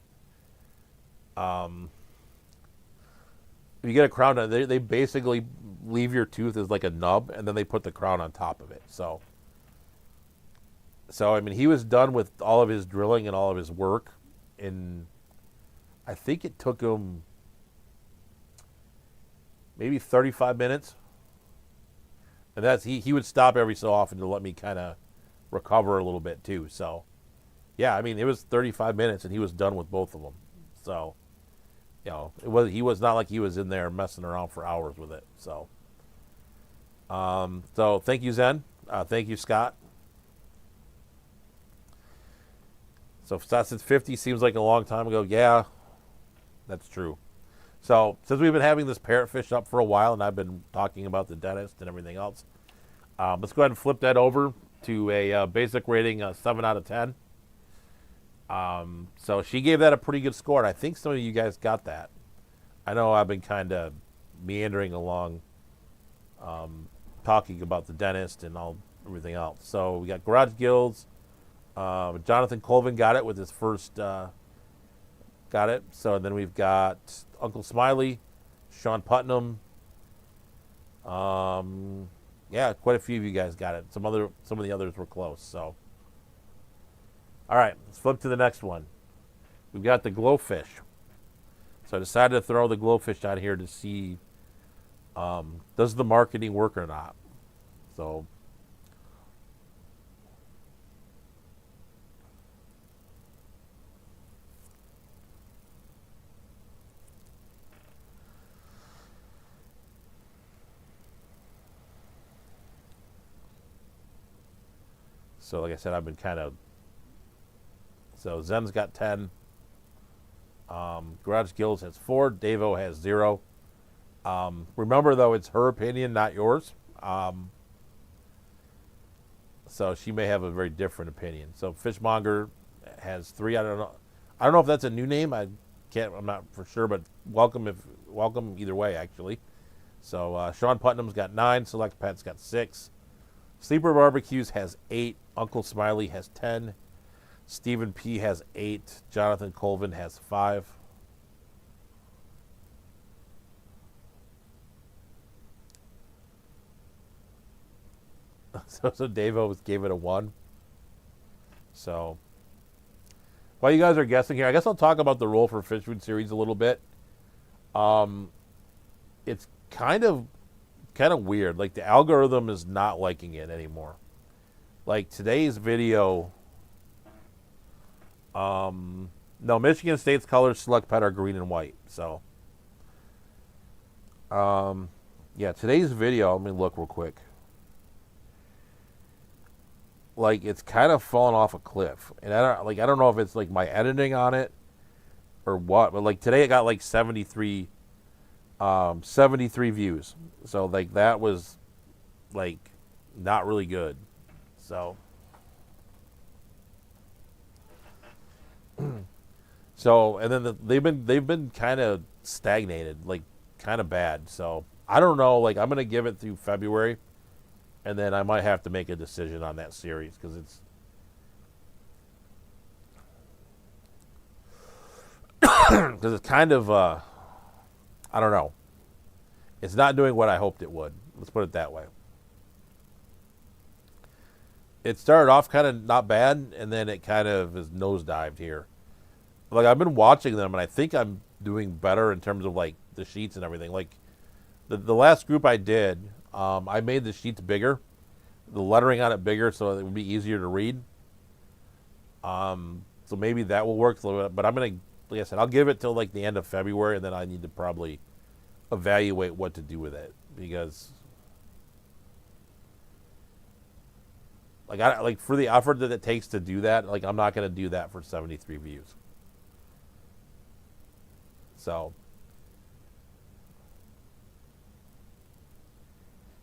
they basically leave your tooth as like a nub, and then they put the crown on top of it. So I mean, he was done with all of his drilling and all of his work, and I think it took him maybe 35 minutes. And that's he would stop every so often to let me kind of recover a little bit too. So yeah, I mean, it was 35 minutes and he was done with both of them. So he was not like he was in there messing around for hours with it. So so thank you, Zen. Thank you, Scott. So since 50 seems like a long time ago, yeah, that's true. So since we've been having this parrotfish up for a while, and I've been talking about the dentist and everything else, let's go ahead and flip that over to a basic rating, 7 out of 10. So she gave that a pretty good score, and I think some of you guys got that. I know I've been kind of meandering along, talking about the dentist and everything else. So we got Garage Gills. Jonathan Colvin got it with his first, got it. So then we've got Uncle Smiley, Sean Putnam. Yeah, quite a few of you guys got it. Some of the others were close. So, all right, let's flip to the next one. We've got the Glowfish. So I decided to throw the Glowfish out here to see does the marketing work or not. So like I said, I've been kind of. So Zen's got 10. Garage Gills has 4. Davo has 0. Remember, though, it's her opinion, not yours. So she may have a very different opinion. So Fishmonger has 3. I don't know if that's a new name. I'm not for sure, but welcome either way, actually. So Sean Putnam's got 9. Select Pet's got 6. Sleeper Barbecues has 8. Uncle Smiley has 10. Stephen P has 8. Jonathan Colvin has 5. So Davo gave it a 1. So while you guys are guessing here, I guess I'll talk about the Roll for Fish Food series a little bit. It's kind of weird. Like, the algorithm is not liking it anymore. Like, today's video, no, Michigan State's colors select pet are green and white. So, yeah, today's video, let me look real quick. Like, it's kind of fallen off a cliff, and I don't know if it's like my editing on it or what, but like today it got like 73 views. So like that was like not really good. So and then they've been kind of stagnated, like kind of bad. So I don't know, like I'm going to give it through February, and then I might have to make a decision on that series because it's kind of I don't know. It's not doing what I hoped it would. Let's put it that way. It started off kind of not bad, and then it kind of is nosedived here. Like, I've been watching them, and I think I'm doing better in terms of like the sheets and everything. Like the last group I did, I made the sheets bigger, the lettering on it bigger, so it would be easier to read. So maybe that will work a little bit. But I'm gonna, like I said, I'll give it till like the end of February, and then I need to probably evaluate what to do with it, because like for the effort that it takes to do that, like I'm not gonna do that for 73 views. So,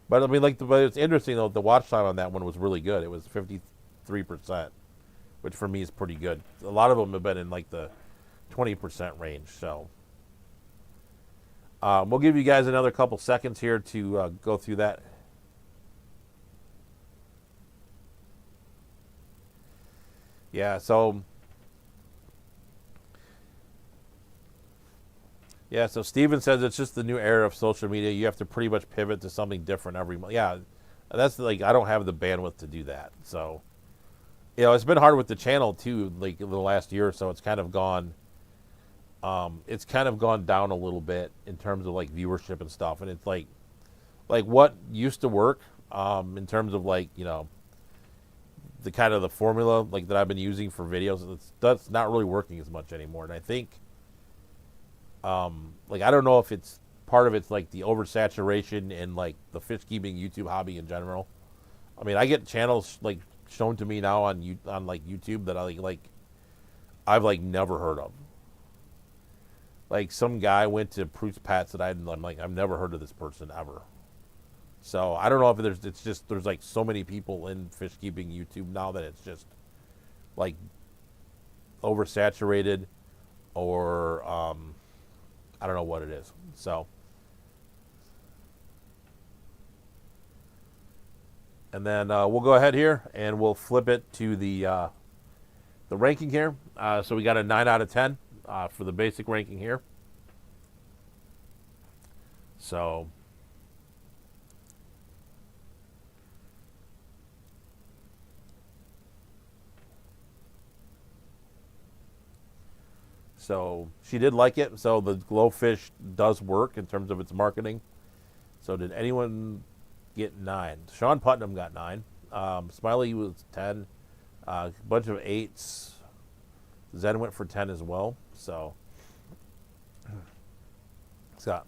but I mean, but it's interesting though. The watch time on that one was really good. It was 53%, which for me is pretty good. A lot of them have been in like the 20% range. So, we'll give you guys another couple seconds here to go through that. Yeah. So Steven says it's just the new era of social media. You have to pretty much pivot to something different every month. Yeah, that's like, I don't have the bandwidth to do that. So, it's been hard with the channel too. Like the last year or so, it's kind of gone down a little bit in terms of like viewership and stuff. And it's like what used to work in terms of like, the kind of the formula like that I've been using for videos, that's not really working as much anymore. And I think like, I don't know if it's part of it's like the oversaturation and like the fish keeping YouTube hobby in general. I mean, I get channels like shown to me now on like YouTube that I've like never heard of. Like some guy went to Proust Pats that I'm like, I've never heard of this person ever. So I don't know if there's like so many people in fish keeping YouTube now that it's just like oversaturated, or I don't know what it is. So, and then we'll go ahead here and we'll flip it to the ranking here. So we got a 9 out of 10 for the basic ranking here. So, she did like it. So the Glowfish does work in terms of its marketing. So did anyone get 9? Sean Putnam got 9. Smiley was 10. A bunch of 8s. Zen went for 10 as well. So, Scott.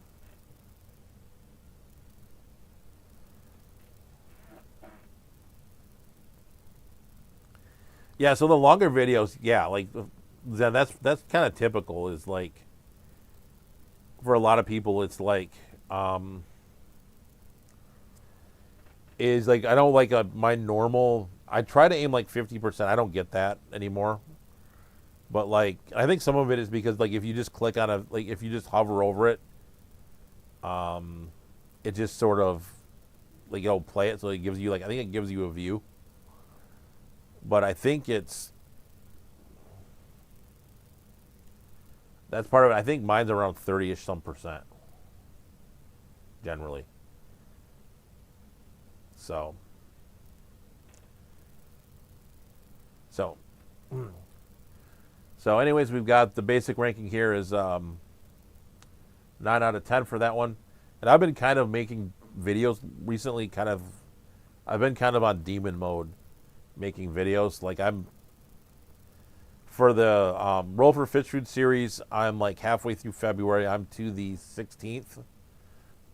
Yeah, so the longer videos, yeah, like that's kind of typical. Is like for a lot of people, it's like is like I don't like my normal. I try to aim like 50%. I don't get that anymore. But like I think some of it is because like if you just click on if you just hover over it, it just sort of like it'll play it, so it gives you I think it gives you a view. But I think that's part of it. I think mine's around 30-ish some percent, generally. So, So, so anyways, we've got the basic ranking here is 9 out of 10 for that one. And I've been kind of making videos recently. I've been kind of on demon mode, making videos. Like for the Roll for Fish Food series, I'm like halfway through February. I'm to the 16th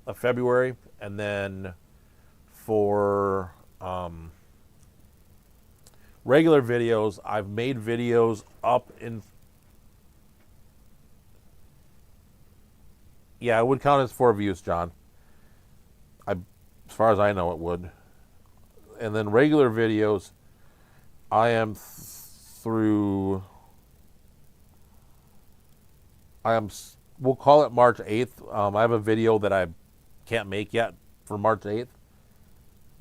of February, and then for regular videos, I've made videos up in. Yeah, it would count as 4 views, John. As far as I know, it would. And then regular videos, I am through. We'll call it March 8th. I have a video that I can't make yet for March 8th,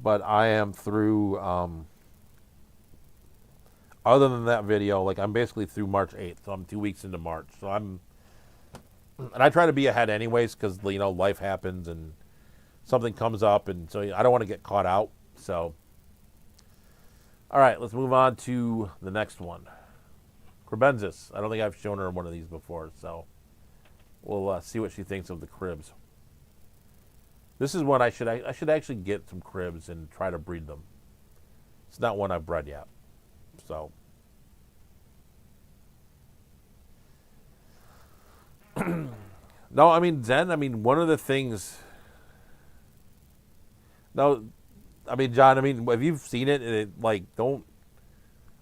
but I am through. Other than that video, like I'm basically through March 8th, so I'm 2 weeks into March. And I try to be ahead anyways, because life happens and something comes up, and so I don't want to get caught out. So, all right, let's move on to the next one. Crebensis. I don't think I've shown her one of these before, so we'll see what she thinks of the cribs. This is one I should actually get some cribs and try to breed them. It's not one I've bred yet, so. No, I mean Zen. I mean one of the things. No, I mean John. I mean if you've seen it, like don't.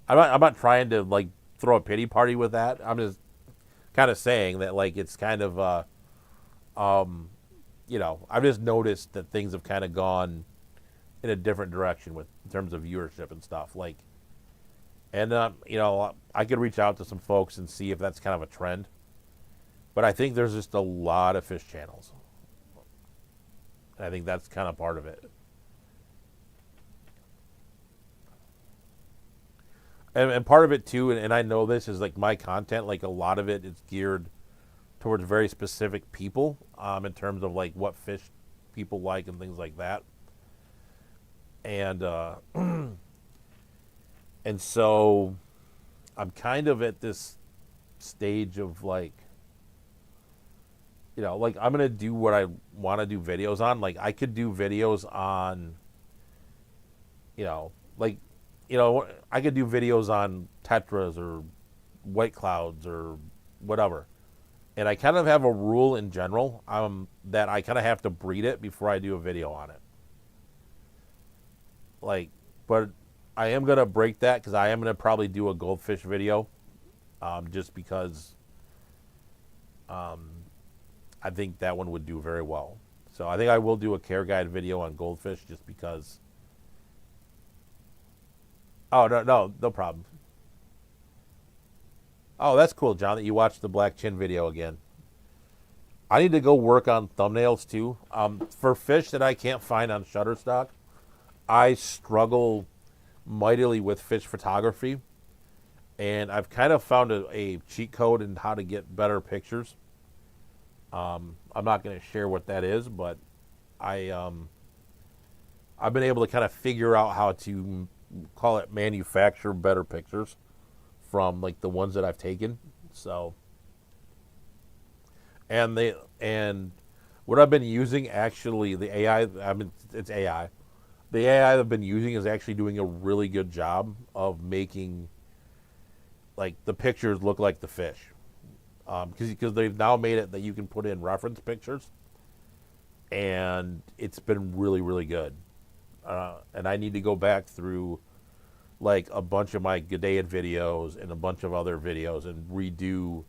I'm not trying to like throw a pity party with that. I'm just kind of saying that like it's kind of I've just noticed that things have kind of gone in a different direction in terms of viewership and stuff like. And I could reach out to some folks and see if that's kind of a trend. But I think there's just a lot of fish channels. And I think that's kind of part of it. And part of it too, and I know this is like my content, like a lot of it is geared towards very specific people in terms of like what fish people like and things like that. And and so I'm kind of at this stage of like, like I'm going to do what I want to do videos on. Like I could do videos on, I could do videos on tetras or white clouds or whatever. And I kind of have a rule in general that I kind of have to breed it before I do a video on it. Like, but I am going to break that because I am going to probably do a goldfish video just because I think that one would do very well. So I think I will do a care guide video on goldfish just because. Oh, no problem. Oh, that's cool, John, that you watched the black chin video again. I need to go work on thumbnails too. For fish that I can't find on Shutterstock, I struggle mightily with fish photography. And I've kind of found a cheat code in how to get better pictures. I'm not going to share what that is, but I've been able to kind of figure out how to call it manufacture better pictures from like the ones that I've taken. So, and what I've been using actually, the AI, it's AI. The AI I've been using is actually doing a really good job of making like the pictures look like the fish. Because they've now made it that you can put in reference pictures, and it's been really, really good. And I need to go back through like a bunch of my G'daid videos and a bunch of other videos and redo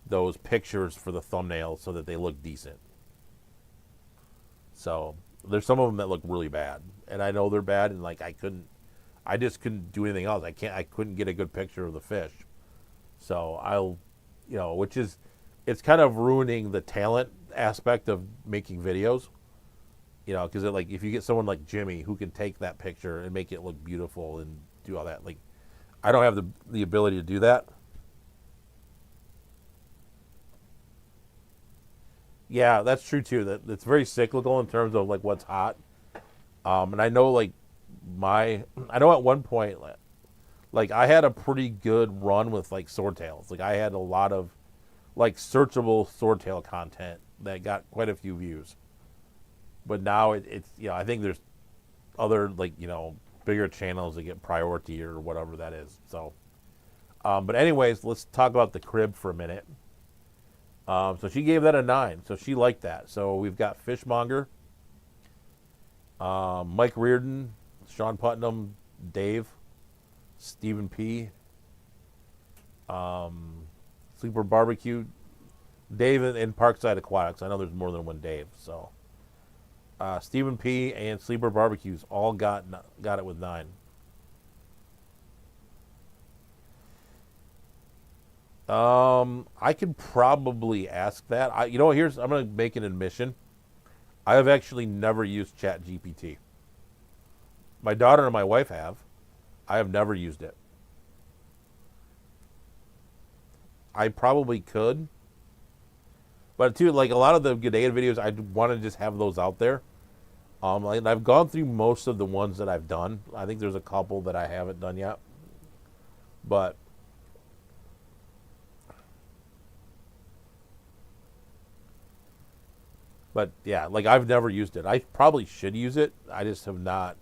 those pictures for the thumbnail so that they look decent. So there's some of them that look really bad, and I know they're bad, and like I just couldn't do anything else. I couldn't get a good picture of the fish. So I'll, which is, it's kind of ruining the talent aspect of making videos. Because like if you get someone like Jimmy who can take that picture and make it look beautiful and do all that, like I don't have the ability to do that. Yeah, that's true too. That's very cyclical in terms of like what's hot. And I know like I know at one point, Like I had a pretty good run with like swordtails. Like I had a lot of like searchable swordtail content that got quite a few views. But now it's I think there's other like bigger channels that get priority or whatever that is. So, but anyways, let's talk about the crib for a minute. So she gave that a 9. So she liked that. So we've got Fishmonger, Mike Reardon, Sean Putnam, Dave, Stephen P, Sleeper Barbecue, Dave, and Parkside Aquatics. I know there's more than one Dave. So Stephen P and Sleeper Barbecues all got it with 9. I could probably ask that. I'm gonna make an admission. I have actually never used ChatGPT. My daughter and my wife have. I have never used it. I probably could, but too, like a lot of the G'day videos, I want to just have those out there. And I've gone through most of the ones that I've done. I think there's a couple that I haven't done yet, but. But yeah, like I've never used it. I probably should use it. I just have not.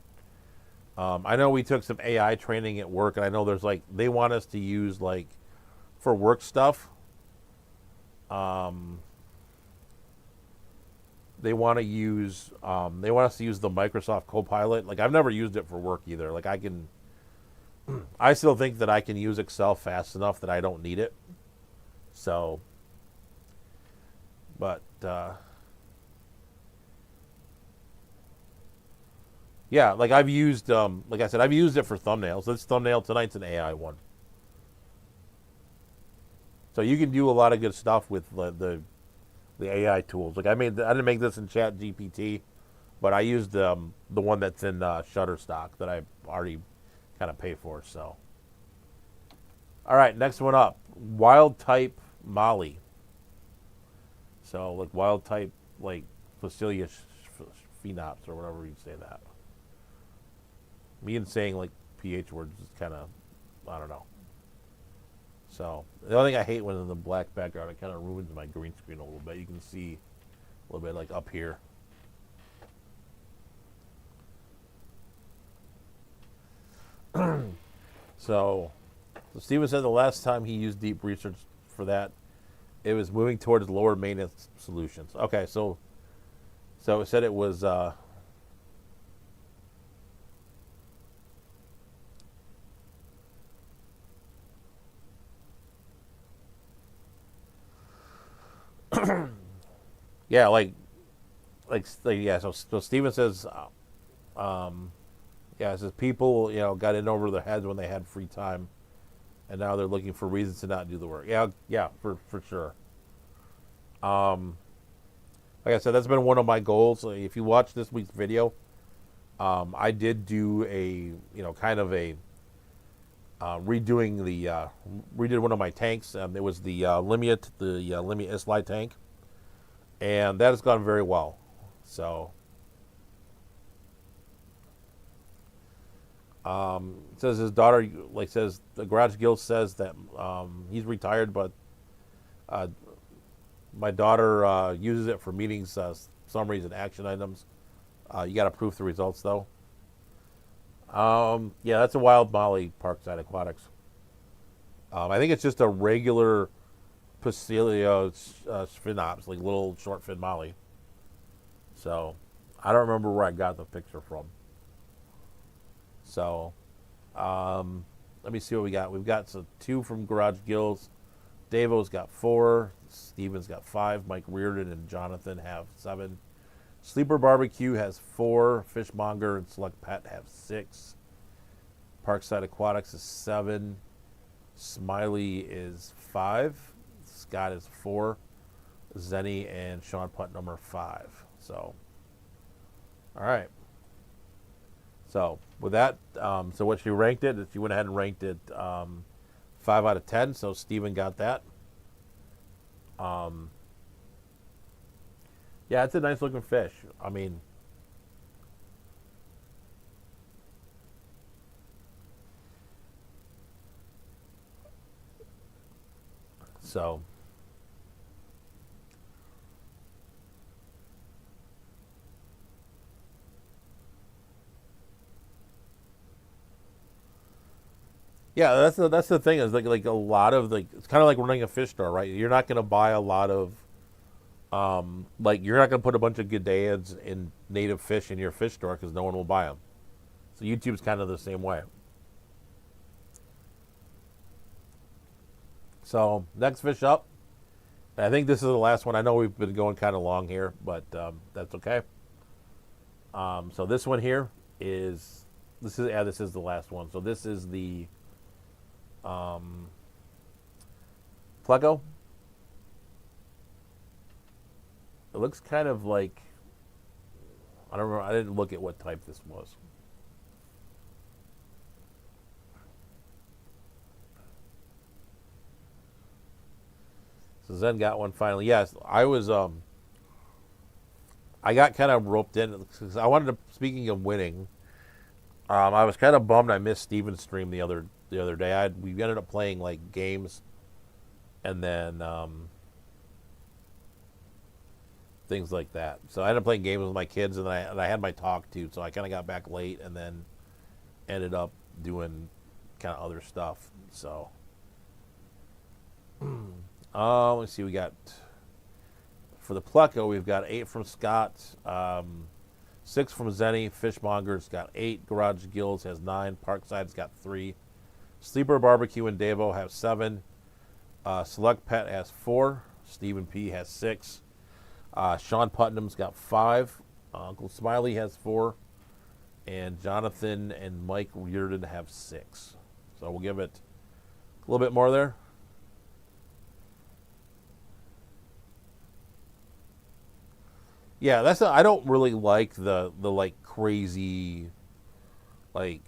I know we took some AI training at work, and I know there's like they want us to use like for work stuff. They want to use. They want us to use the Microsoft Copilot. Like I've never used it for work either. Like I can. I still think that I can use Excel fast enough that I don't need it. So. But. Yeah, like I've used, like I said, I've used it for thumbnails. This thumbnail tonight's an AI one. So you can do a lot of good stuff with the AI tools. Like I didn't make this in Chat GPT, but I used the one that's in Shutterstock that I already kind of pay for. So, all right, next one up, wild type Molly. So like wild type like Facilia phenops or whatever you say that. Me and saying like PH words is kind of, I don't know. So the only thing I hate when in the black background, it kind of ruins my green screen a little bit. You can see a little bit like up here. So Steven said the last time he used deep research for that, it was moving towards lower maintenance solutions. Okay, so it said it was. Yeah, yeah. So Steven says, yeah, it says people got in over their heads when they had free time, and now they're looking for reasons to not do the work. Yeah, for sure. Like I said, that's been one of my goals. If you watch this week's video, I did do a kind of a redid one of my tanks. It was the Limia Islay tank, and that has gone very well. So it says his daughter says the Garage Guild says that he's retired, but my daughter uses it for meetings, summaries, and action items. You got to proof the results though. Yeah, that's a Wild Molly Parkside Aquatics. I think it's just a regular Poecilia Sphenops, like little short fin Molly. So I don't remember where I got the picture from. So let me see what we got. We've got 2 from Garage Gills. Davo's got 4. Steven's got 5. Mike Reardon and Jonathan have 7. Sleeper Barbecue has 4. Fishmonger and Select Pet have 6. Parkside Aquatics is 7. Smiley is 5. Scott is 4. Zenny and Sean Putnam are 5. So, all right. So with that, so what she ranked it, she went ahead and ranked it 5 out of 10. So Steven got that. Yeah, it's a nice looking fish. I mean, So, yeah, that's the thing is like a lot of like it's kind of like running a fish store, right? You're not going to buy a lot of like you're not going to put a bunch of G'dayas in native fish in your fish store because no one will buy them. So YouTube's kind of the same way. So next fish up, I think this is the last one. I know we've been going kind of long here, but that's okay. So this one here is this is the last one. So this is the Pleco. It looks kind of like I don't remember. I didn't look at what type this was. So Zen got one finally. Yes, I was. I got kind of roped in because I wanted to. Speaking of winning, I was kind of bummed I missed Steven's stream the other day. We ended up playing like games, and then things like that. So I ended up playing games with my kids, and I had my talk too. So I kind of got back late, and then ended up doing kind of other stuff. So, let's see. We got for the Pleco, we've got 8 from Scott, 6 from Zenny. Fishmonger's got 8. Garage Gills has 9. Parkside's got 3. Sleeper Barbecue and Davo have 7. Select Pet has 4. Stephen P has 6. Sean Putnam's got 5. Uncle Smiley has 4. And Jonathan and Mike Reardon have 6. So we'll give it a little bit more there. Yeah, I don't really like the like crazy, like,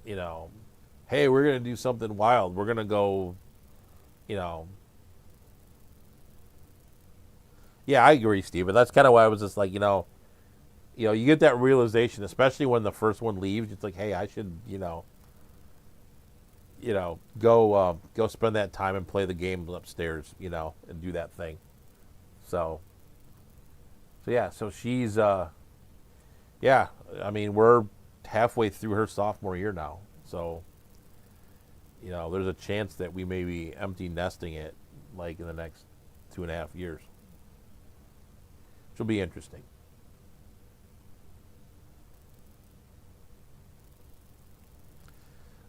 you know, hey, we're gonna do something wild. We're gonna go, you know. Yeah, I agree, Steve. But that's kind of why I was just like, you get that realization, especially when the first one leaves. It's like, hey, I should, go spend that time and play the games upstairs, and do that thing. So yeah, so she's, yeah, I mean, we're halfway through her sophomore year now. So, there's a chance that we may be empty nesting it like in the next 2.5 years. Which will be interesting.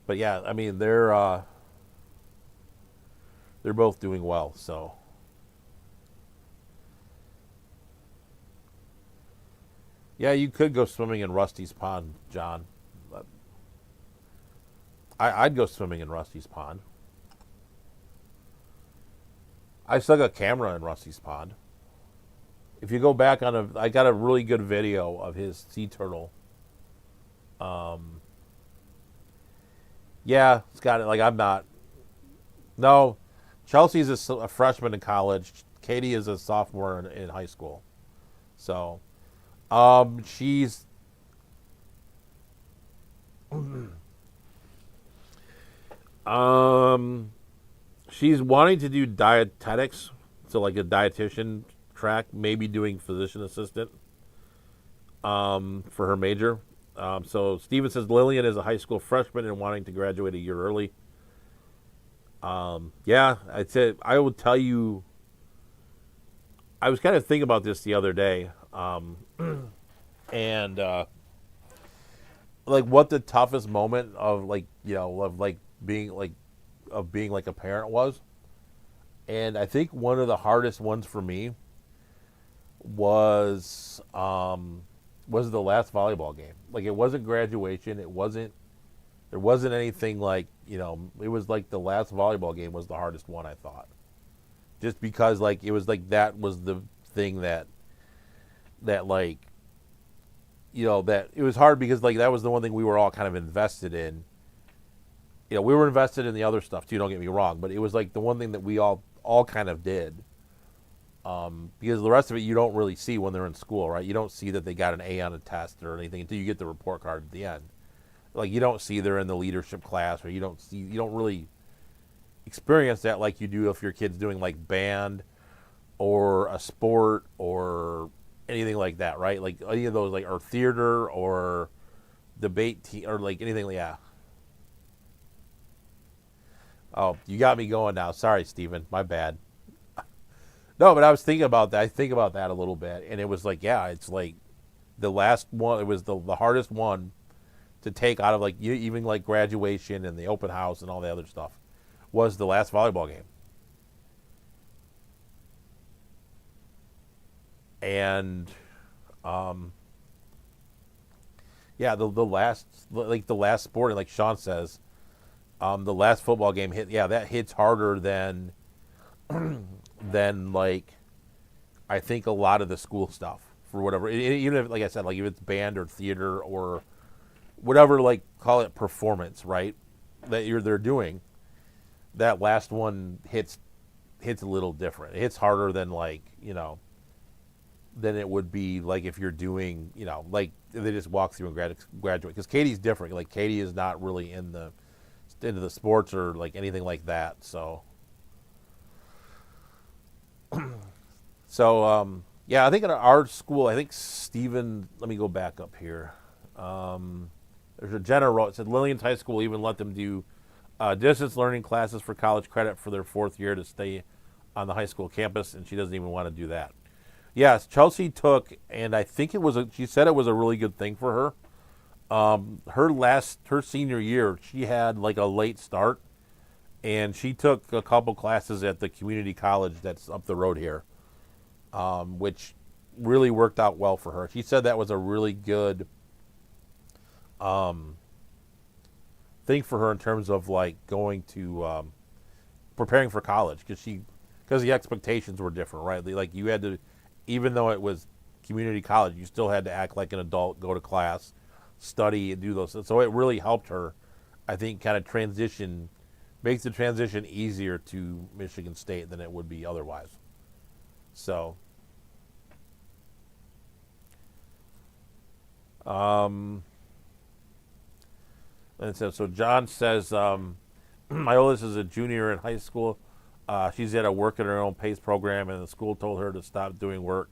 But yeah, I mean, they're both doing well, so. Yeah, you could go swimming in Rusty's Pond, John. I'd go swimming in Rusty's Pond. I still got a camera in Rusty's Pond. If you go back I got a really good video of his sea turtle. Yeah, it's got it. Like I'm not. No, Chelsea's a freshman in college. Katie is a sophomore in high school. So. She's she's wanting to do dietetics, so like a dietitian track, maybe doing physician assistant for her major. So Steven says Lillian is a high school freshman and wanting to graduate a year early. Yeah, I would tell you I was kind of thinking about this the other day. And like what the toughest moment of being like a parent was, and I think one of the hardest ones for me was the last volleyball game. Like it wasn't graduation, there wasn't anything like, it was like the last volleyball game was the hardest one, I thought, just because like it was like that was the thing that like, that it was hard because like that was the one thing we were all kind of invested in. We were invested in the other stuff too, don't get me wrong, but it was like the one thing that we all kind of did. Because the rest of it you don't really see when they're in school, right? You don't see that they got an A on a test or anything until you get the report card at the end. Like you don't see they're in the leadership class, or you don't really experience that like you do if your kid's doing like band or a sport or anything like that, right? Like any of those, like, or theater or debate or like anything like that. Oh, you got me going now. Sorry, Steven. My bad. No, but I was thinking about that. I think about that a little bit, and it was like, yeah, it's like the last one. It was the hardest one to take out of like even like graduation and the open house and all the other stuff was the last volleyball game. And um, yeah, the last, like the last sport, like Sean says, the last football game hit. Yeah, that hits harder than like I think a lot of the school stuff for whatever. Even if, like I said, like if it's band or theater or whatever, like call it performance, right? That they're doing. That last one hits a little different. It hits harder than like than it would be like if you're doing like if they just walk through and graduate. Because Katie's different. Like Katie is not really into the sports or like anything like that. So yeah, I think in our school, I think Stephen. Let me go back up here. There's a general. It said Lillian's High School even let them do distance learning classes for college credit for their fourth year to stay on the high school campus, and she doesn't even want to do that. Yes, Chelsea took, and I think she said it was a really good thing for her. Her senior year, she had like a late start, and she took a couple classes at the community college that's up the road here, which really worked out well for her. She said that was a really good thing for her in terms of like going to preparing for college because the expectations were different, right? Like you had to, even though it was community college, you still had to act like an adult, go to class, study, and do those. So it really helped her, I think, kind of makes the transition easier to Michigan State than it would be otherwise. So, and so John says, my oldest is a junior in high school. She's at a work at her own pace program, and the school told her to stop doing work.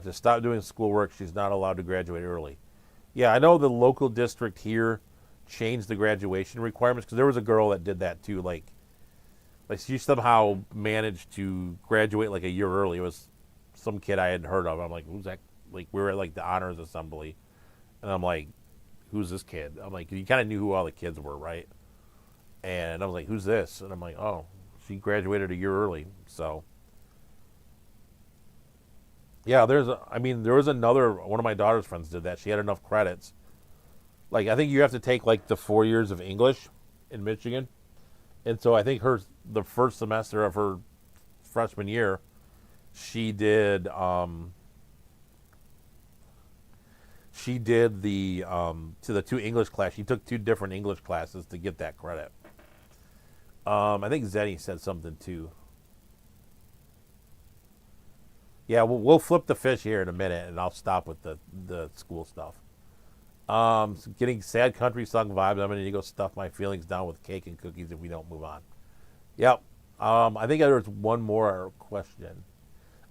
To stop doing schoolwork, she's not allowed to graduate early. Yeah, I know the local district here changed the graduation requirements because there was a girl that did that too. Like she somehow managed to graduate like a year early. It was some kid I hadn't heard of. I'm like, who's that? Like we were at like the honors assembly, and I'm like, who's this kid? I'm like, you kind of knew who all the kids were, right? And I was like, who's this? And I'm like, oh, she graduated a year early. So yeah, there was another one of my daughter's friends did that. She had enough credits. Like I think you have to take like the 4 years of English in Michigan, and so I think the first semester of her freshman year, she did the to the two English class. She took two different English classes to get that credit. I think Zenny said something too. Yeah, we'll flip the fish here in a minute, and I'll stop with the school stuff. So getting sad country song vibes. I'm gonna need to go stuff my feelings down with cake and cookies if we don't move on. Yep. I think there's one more question.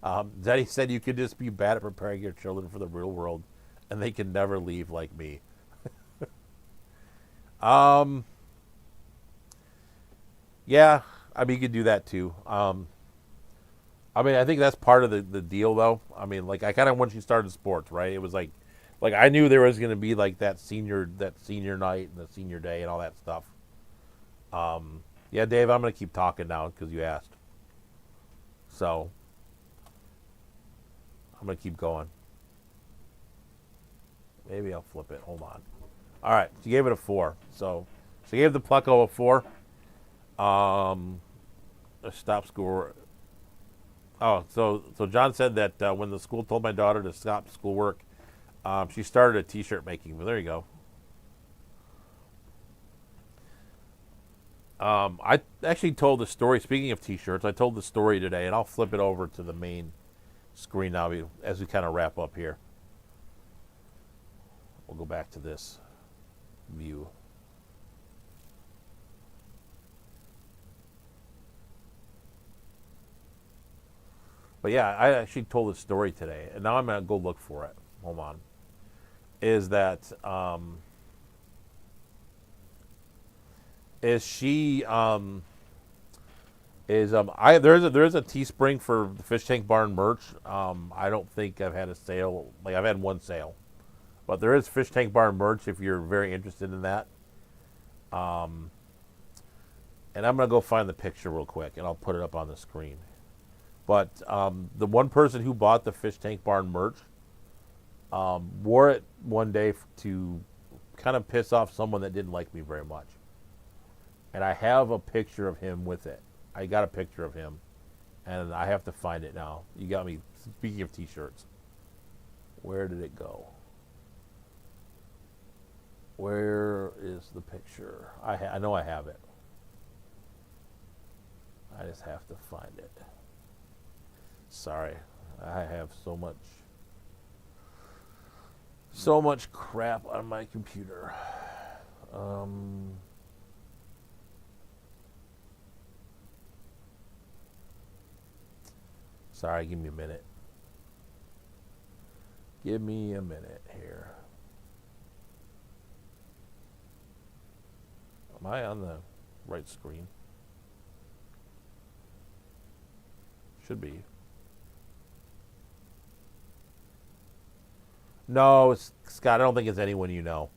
Zenny said you could just be bad at preparing your children for the real world, and they can never leave like me. Yeah, I mean you could do that too. I mean, I think that's part of the deal, though. I mean, like I kind of once you started sports, right? It was like I knew there was going to be like that senior night and the senior day and all that stuff. Yeah, Dave, I'm going to keep talking now because you asked. So I'm going to keep going. Maybe I'll flip it. Hold on. All right, she gave it a 4. So she gave the Pleco a 4. A stop score. Oh, so John said that when the school told my daughter to stop schoolwork, she started a T-shirt making. Well, there you go. I actually told the story. Speaking of T-shirts, I told the story today, and I'll flip it over to the main screen now as we kind of wrap up here. We'll go back to this view. But yeah, I actually told this story today, and now I'm gonna go look for it. Hold on. Is that is she is I there's a Teespring for the Fish Tank Barn merch. I don't think I've had a sale. Like I've had one sale, but there is Fish Tank Barn merch if you're very interested in that. And I'm gonna go find the picture real quick, and I'll put it up on the screen. But the one person who bought the Fish Tank Barn merch wore it one day to kind of piss off someone that didn't like me very much. And I have a picture of him with it. I got a picture of him, and I have to find it now. You got me. Speaking of T-shirts, where did it go? Where is the picture? I know I have it. I just have to find it. Sorry, I have so much crap on my computer. Sorry, give me a minute. Give me a minute here. Am I on the right screen? Should be. No, Scott, I don't think it's anyone you know.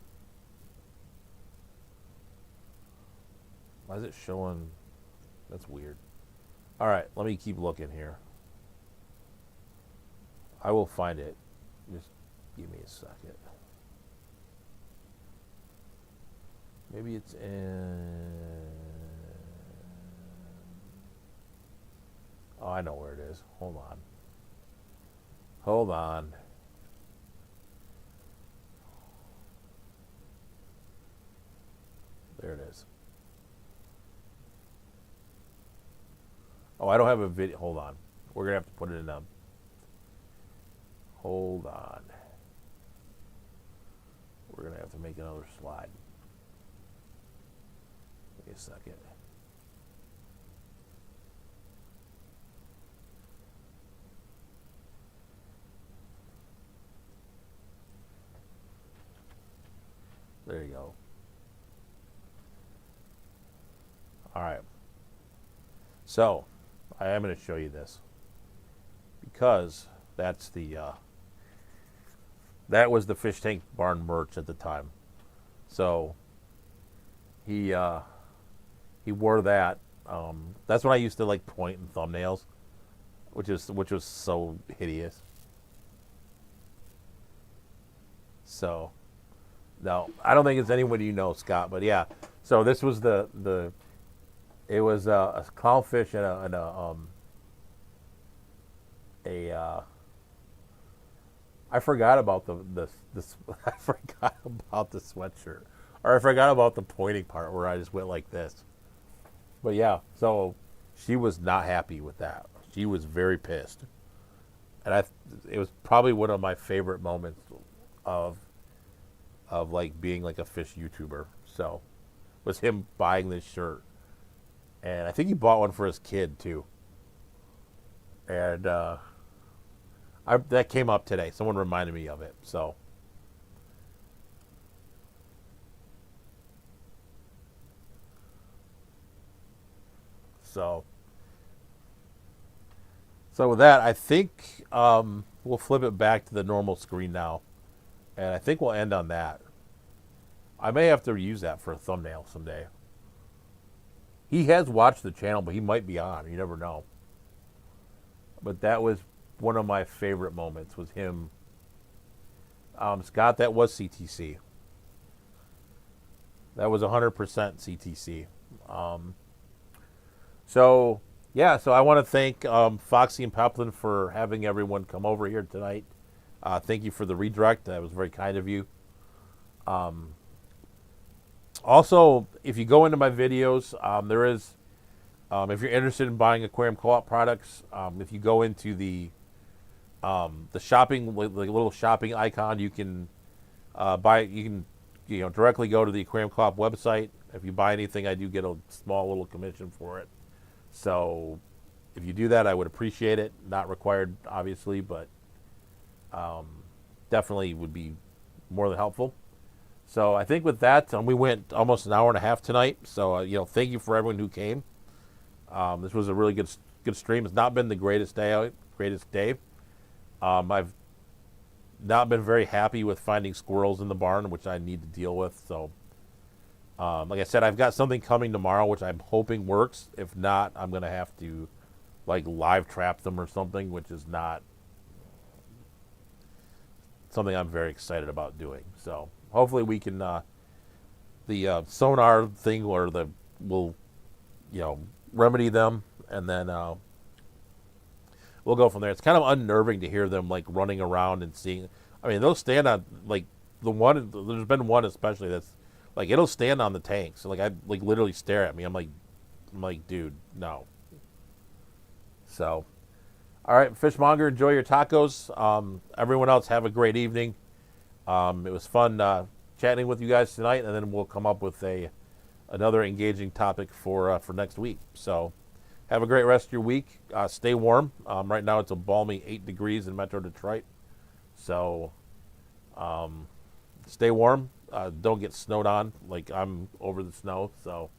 Why is it showing? That's weird. All right, let me keep looking here. I will find it. Just give me a second. Maybe it's in... Oh, I know where it is. Hold on. Hold on. There it is. Oh, I don't have a video. Hold on. We're going to have to put it in a... Hold on. We're going to have to make another slide. Give me a second. There you go. All right. So, I am going to show you this because that's the that was the Fish Tank Barn merch at the time. So he wore that. That's when I used to like point in thumbnails, which was so hideous. So no, I don't think it's anyone you know, Scott. But yeah, so this was it was a clownfish and I forgot about the I forgot about the sweatshirt, or I forgot about the pointing part where I just went like this. But yeah, so she was not happy with that. She was very pissed, and it was probably one of my favorite moments of like being like a fish YouTuber. So was him buying this shirt, and I think he bought one for his kid too. And that came up today. Someone reminded me of it. So with that, I think we'll flip it back to the normal screen now, and I think we'll end on that. I may have to use that for a thumbnail someday. He has watched the channel, but he might be on. You never know. But that was one of my favorite moments, was him. Scott, that was CTC. That was 100% CTC. So I want to thank Foxy and Poplin for having everyone come over here tonight. Thank you for the redirect. That was very kind of you. Also, if you go into my videos, there is, if you're interested in buying Aquarium Co-op products, if you go into the shopping, like little shopping icon, you can buy. You can directly go to the Aquarium Co-op website. If you buy anything, I do get a small little commission for it. So if you do that, I would appreciate it. Not required, obviously, but definitely would be more than helpful. So I think with that, we went almost an hour and a half tonight. So thank you for everyone who came. This was a really good stream. It's not been the greatest day. I've not been very happy with finding squirrels in the barn, which I need to deal with. So, like I said, I've got something coming tomorrow, which I'm hoping works. If not, I'm gonna have to like live trap them or something, which is not something I'm very excited about doing. So hopefully we can the sonar thing or will remedy them, and then we'll go from there. It's kind of unnerving to hear them like running around and seeing. I mean, they'll stand on like the one. There's been one especially that's like it'll stand on the tanks. So, like I like literally stare at me. I'm like, dude, no. So, all right, Fishmonger, enjoy your tacos. Everyone else, have a great evening. It was fun chatting with you guys tonight, and then we'll come up with another engaging topic for next week. So, have a great rest of your week. Stay warm. Right now, it's a balmy 8 degrees in Metro Detroit. So, stay warm. Don't get snowed on. Like I'm over the snow. So.